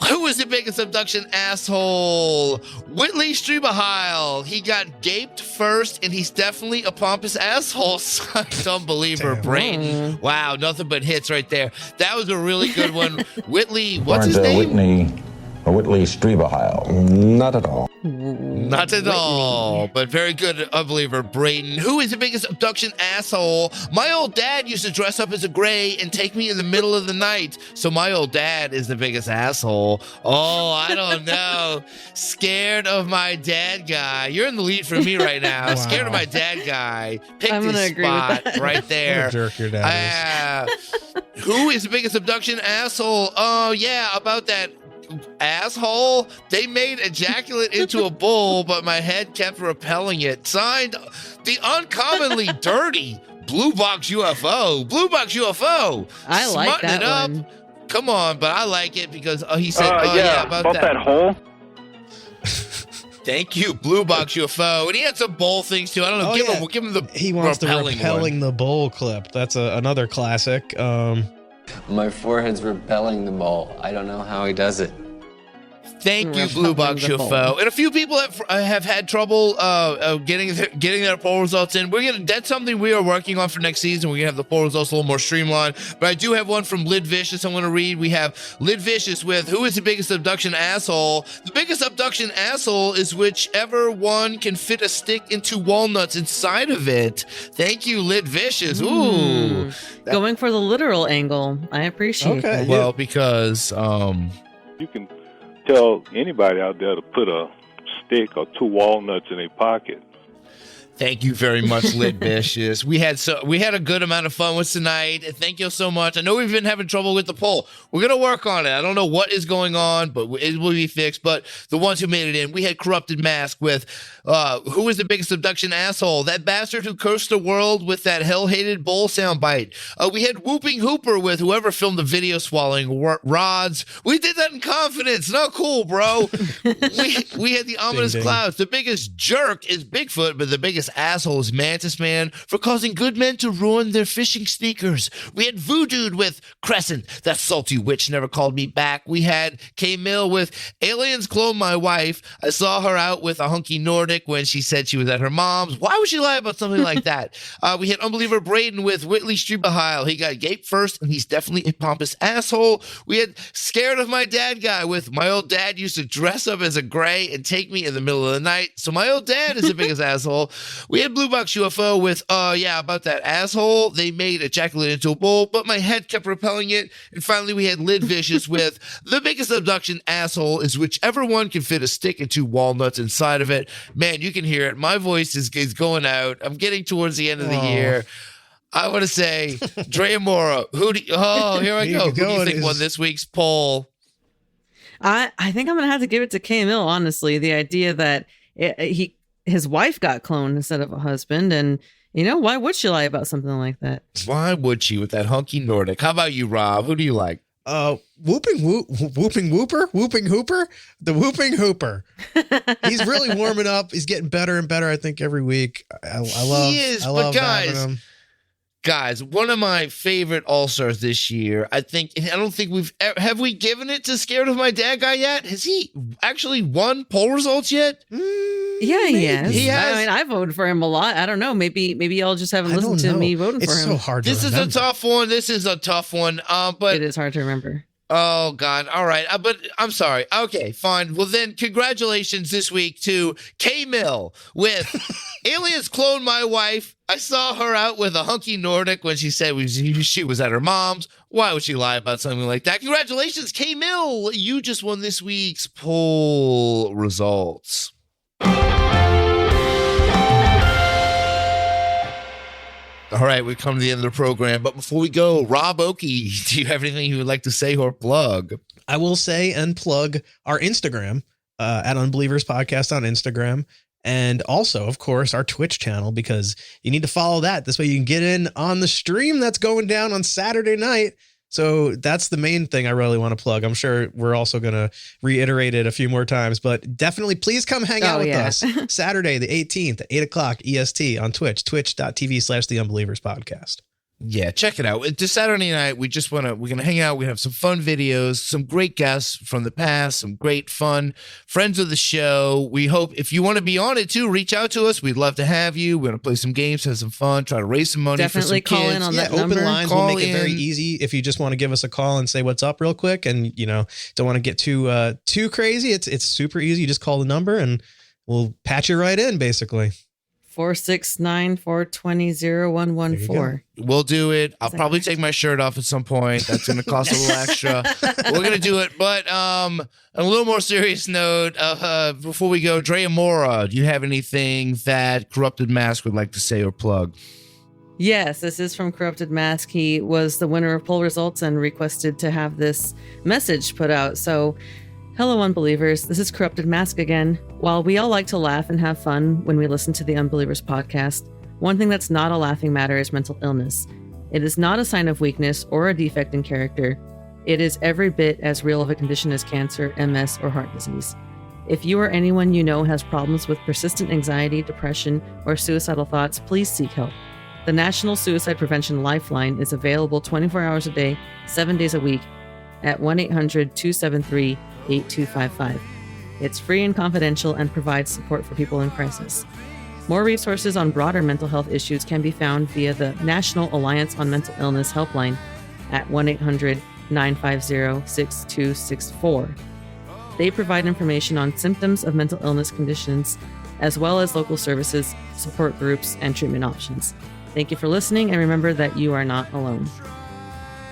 S12: Who is the biggest abduction asshole? Whitley Streebahile. He got gaped first, and he's definitely a pompous asshole. Such unbeliever brain. Wow, nothing but hits right there. That was a really good one. Whitley, what's his name?
S20: Whitley Streebahile. Not at all.
S12: Not at all, but very good, unbeliever Brayton. Who is the biggest abduction asshole? My old dad used to dress up as a gray and take me in the middle of the night. So my old dad is the biggest asshole. Oh, I don't know. Scared of my dad guy. You're in the lead for me right now.
S14: Wow.
S12: Scared of my dad guy. Picked
S13: I'm gonna
S12: his
S13: agree with
S12: spot
S13: that.
S12: right there.
S14: What a jerk your dad is.
S12: Who is the biggest abduction asshole? Oh, yeah, about that asshole. They made ejaculate into a bowl, but my head kept repelling it. Signed, the uncommonly dirty Blue Box UFO. Blue Box UFO.
S13: I like
S12: Smutting
S13: that
S12: it up.
S13: one.
S12: Come on, but I like it because he said, yeah, about that.
S19: hole.
S12: Thank you, Blue Box UFO. And he had some bowl things too. I don't know. Give him the
S14: He wants the
S12: repelling
S14: the bowl clip. That's another classic.
S21: My forehead's repelling the bowl. I don't know how he does it.
S12: Thank you, Blue Box UFO. And a few people have had trouble getting their poll results in. That's something we are working on for next season. We're gonna have the poll results a little more streamlined. But I do have one from Lid Vicious I want to read. We have Lid Vicious with who is the biggest abduction asshole? The biggest abduction asshole is whichever one can fit a stick into walnuts inside of it. Thank you, Lid Vicious. Ooh,
S13: Going for the literal angle. I appreciate that.
S12: Well, because
S25: you can tell anybody out there to put a stick or two walnuts in their pocket.
S12: Thank you very much, Lid Vicious. We had a good amount of fun with tonight. Thank you so much. I know we've been having trouble with the poll. We're gonna work on it. I don't know what is going on, but it will be fixed. But the ones who made it in, we had Corrupted Mask with who is the biggest abduction asshole? That bastard who cursed the world with that hell-hated bowl soundbite. We had Whooping Hooper with whoever filmed the video swallowing rods. We did that in confidence. Not cool, bro. we had the Ominous Clouds. The biggest jerk is Bigfoot, but the biggest asshole is Mantis Man for causing good men to ruin their fishing sneakers. We had Voodooed with Crescent. That salty witch never called me back. We had K Mill with aliens cloned my wife. I saw her out with a hunky Nordic when she said she was at her mom's. Why would she lie about something like that? We had Unbeliever Braden with Whitley Streebahile. He got gaped first, and he's definitely a pompous asshole. We had Scared of my dad guy with my old dad used to dress up as a gray and take me in the middle of the night. So my old dad is the biggest asshole. We had Blue Box UFO with, about that asshole. They made ejaculate into a bowl, but my head kept repelling it. And finally, we had Lid Vicious with the biggest abduction asshole is whichever one can fit a stick and two walnuts inside of it. Man, you can hear it. My voice is going out. I'm getting towards the end of the year. I want to say, Drea Mora. Here I go. Who do you think won this week's poll?
S13: I think I'm gonna have to give it to K Mill. Honestly, the idea that his wife got cloned instead of a husband, and why would she lie about something like that?
S12: Why would she with that hunky Nordic? How about you, Rob? Who do you like?
S14: Whooping Hooper. He's really warming up. He's getting better and better, I think, every week. I love having him.
S12: Guys, one of my favorite All-Stars this year, I don't think have we given it to Scared of My Dad guy yet? Has he actually won poll results yet?
S13: Yeah, he has. I mean, I voted for him a lot. I don't know. Maybe y'all just haven't listened to me voting for him.
S14: It's so hard to remember.
S12: This is a tough one. But
S13: it is hard to remember.
S12: Oh, God. All right. But I'm sorry. Okay, fine. Well, then congratulations this week to K-Mill with Aliens Cloned My Wife. I saw her out with a hunky Nordic when she said she was at her mom's. Why would she lie about something like that? Congratulations, K-Mill. You just won this week's poll results. All right, we've come to the end of the program. But before we go, Rob Okey, do you have anything you would like to say or plug?
S14: I will say and plug our Instagram at Unbelievers Podcast on Instagram. And also, of course, our Twitch channel, because you need to follow that. This way you can get in on the stream that's going down on Saturday night. So that's the main thing I really want to plug. I'm sure we're also going to reiterate it a few more times, but definitely please come hang out with us Saturday, the 18th at 8 o'clock EST on Twitch, twitch.tv/The Unbelievers Podcast.
S12: Yeah, check it out. This Saturday night, we're going to hang out. We have some fun videos, some great guests from the past, some great fun friends of the show. We hope if you want to be on it too, reach out to us. We'd love to have you. We're going to play some games, have some fun, try to raise some money
S13: Definitely
S12: for some
S13: call
S12: kids.
S13: in on that number.
S14: Open lines will make it very easy if you just want to give us a call and say what's up real quick and, don't want to get too crazy. It's super easy. You just call the number and we'll patch you right in, basically.
S13: 469-420-0114.
S12: We'll do it. I'll probably take my shirt off at some point. That's going to cost a little extra. We're going to do it. But on a little more serious note, before we go, Drea Mora, do you have anything that Corrupted Mask would like to say or plug?
S13: Yes, this is from Corrupted Mask. He was the winner of poll results and requested to have this message put out. So, hello, Unbelievers. This is Corrupted Mask again. While we all like to laugh and have fun when we listen to the Unbelievers podcast, one thing that's not a laughing matter is mental illness. It is not a sign of weakness or a defect in character. It is every bit as real of a condition as cancer, MS, or heart disease. If you or anyone you know has problems with persistent anxiety, depression, or suicidal thoughts, please seek help. The National Suicide Prevention Lifeline is available 24 hours a day, 7 days a week at 1-800-273-8255. It's free and confidential and provides support for people in crisis. More resources on broader mental health issues can be found via the National Alliance on Mental Illness helpline at 1-800-950-6264. They provide information on symptoms of mental illness conditions, as well as local services, support groups, and treatment options. Thank you for listening, and remember that you are not alone.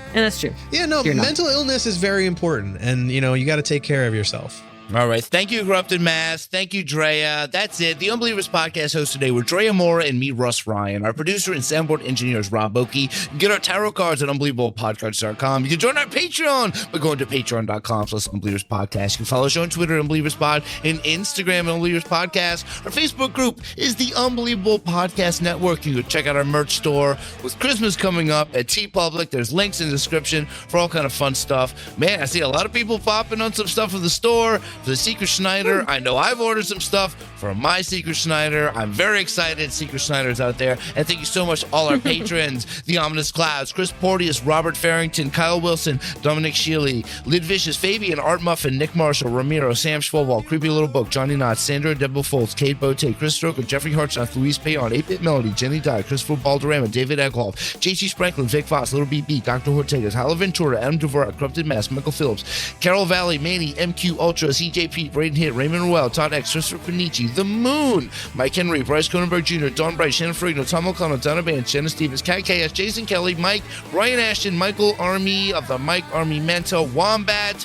S13: And that's true.
S14: Yeah, no, mental illness is very important, and, you got to take care of yourself.
S12: All right. Thank you, Corrupted Mask. Thank you, Drea. That's it. The Unbelievers podcast host today were Drea Mora and me, Rus Ryan. Our producer and soundboard engineer is Rob Okey. You can get our tarot cards at unbelievablepodcards.com. You can join our Patreon by going to patreon.com/Unbelievers podcast. You can follow the show on Twitter, Unbelievers Pod, and Instagram, Unbelievers Podcast. Our Facebook group is the Unbelievable Podcast Network. You can check out our merch store with Christmas coming up at TeePublic. There's links in the description for all kind of fun stuff. Man, I see a lot of people popping on some stuff in the store. For the Secret Schneider, I know I've ordered some stuff for my Secret Schneider. I'm very excited. Secret Schneider's out there. And thank you so much to all our patrons. The Ominous Clouds, Chris Porteous, Robert Farrington, Kyle Wilson, Dominic Shealy, Lid Vicious, Fabian, Art Muffin, Nick Marshall, Ramiro, Sam Schwalwall, Creepy Little Book, Johnny Knott, Sandra Debo Foltz, Kate Bote, Chris Stroker, Jeffrey Hartshot, Louise Payon, 8-Bit Melody, Jenny Dye, Christopher Balderrama, David Egghoff, JC Spranklin, Vic Foss, Little BB, Dr. Ortegas, Hala Ventura, Adam Dvorak, Corrupted Mask, Michael Phillips, Carol Valley, Manny, MQ Ultra, CJP, Braden Hitt, Raymond Ruel, Todd X, Christopher Panici, The Moon, Mike Henry, Bryce Cronenberg Jr., Don Bright, Shannon Ferrigno, Tom O'Connell, Donna Band, Shannon Stevens, Kat KS, Jason Kelly, Mike, Ryan Ashton, Michael Army of the Mike Army Mento, Wombat,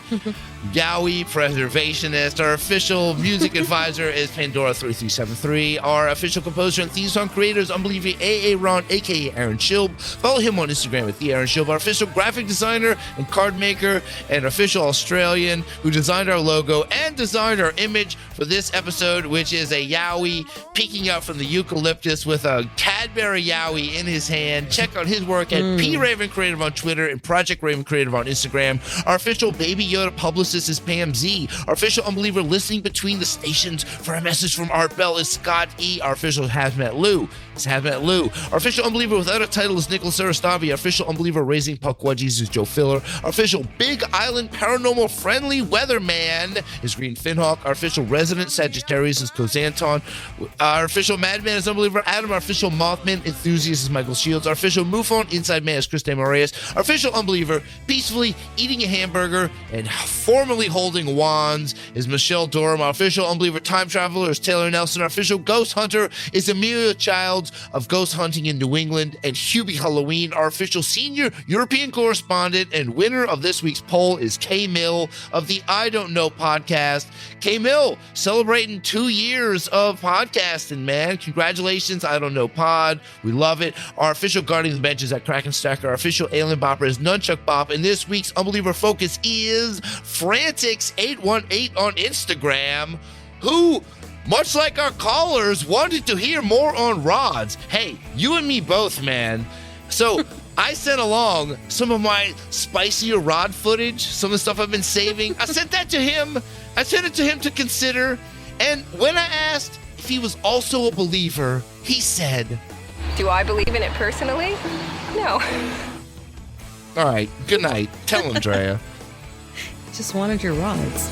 S12: Yowie preservationist. Our official music advisor is Pandora3373. Our official composer and theme song creator is Unbeliever A.A. Ron, a.k.a. Aaron Shilb. Follow him on Instagram at the Aaron Shilb. Our official graphic designer and card maker and official Australian who designed our logo and designed our image for this episode, which is a Yowie peeking out from the eucalyptus with a Cadbury Yowie in his hand. Check out his work at P Raven Creative on Twitter and Project Raven Creative on Instagram. Our official Baby Yoda publicist is Pam Z. Our official Unbeliever listening between the stations for a message from Art Bell is Scott E. Our official Hazmat Lou is Hazmat Lou. Our official Unbeliever without a title is Nicholas Arastavi. Our official Unbeliever raising puckwudgies is Joe Filler. Our official Big Island Paranormal Friendly Weatherman is Green Finhawk. Our official resident Sagittarius is Kozanton. Our official Madman is Unbeliever Adam. Our official Mothman enthusiast is Michael Shields. Our official MUFON Inside Man is Chris DeMarias. Our official Unbeliever peacefully eating a hamburger and formerly holding wands is Michelle Durham. Our official Unbeliever time traveler is Taylor Nelson. Our official ghost hunter is Amelia Childs of Ghost Hunting in New England and Hubie Halloween. Our official senior European correspondent and winner of this week's poll is Kay Mill of the I Don't Know podcast. Kay Mill celebrating 2 years of podcasting, man. Congratulations, I Don't Know Pod. We love it. Our official Guardian of the Bench is at Kraken Stacker. Our official Alien Bopper is Nunchuck Bop. And this week's Unbeliever focus is Frantix818 on Instagram, who, much like our callers, wanted to hear more on rods. Hey, you and me both, man. So I sent along some of my spicier rod footage, some of the stuff I've been saving. I sent that to him. I sent it to him to consider. And when I asked if he was also a believer, he said,
S5: "Do I believe in it personally? No."
S12: All right, good night. Tell him, Drea.
S13: Just wanted your rods.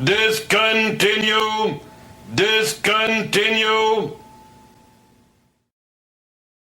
S10: Discontinue! Discontinue!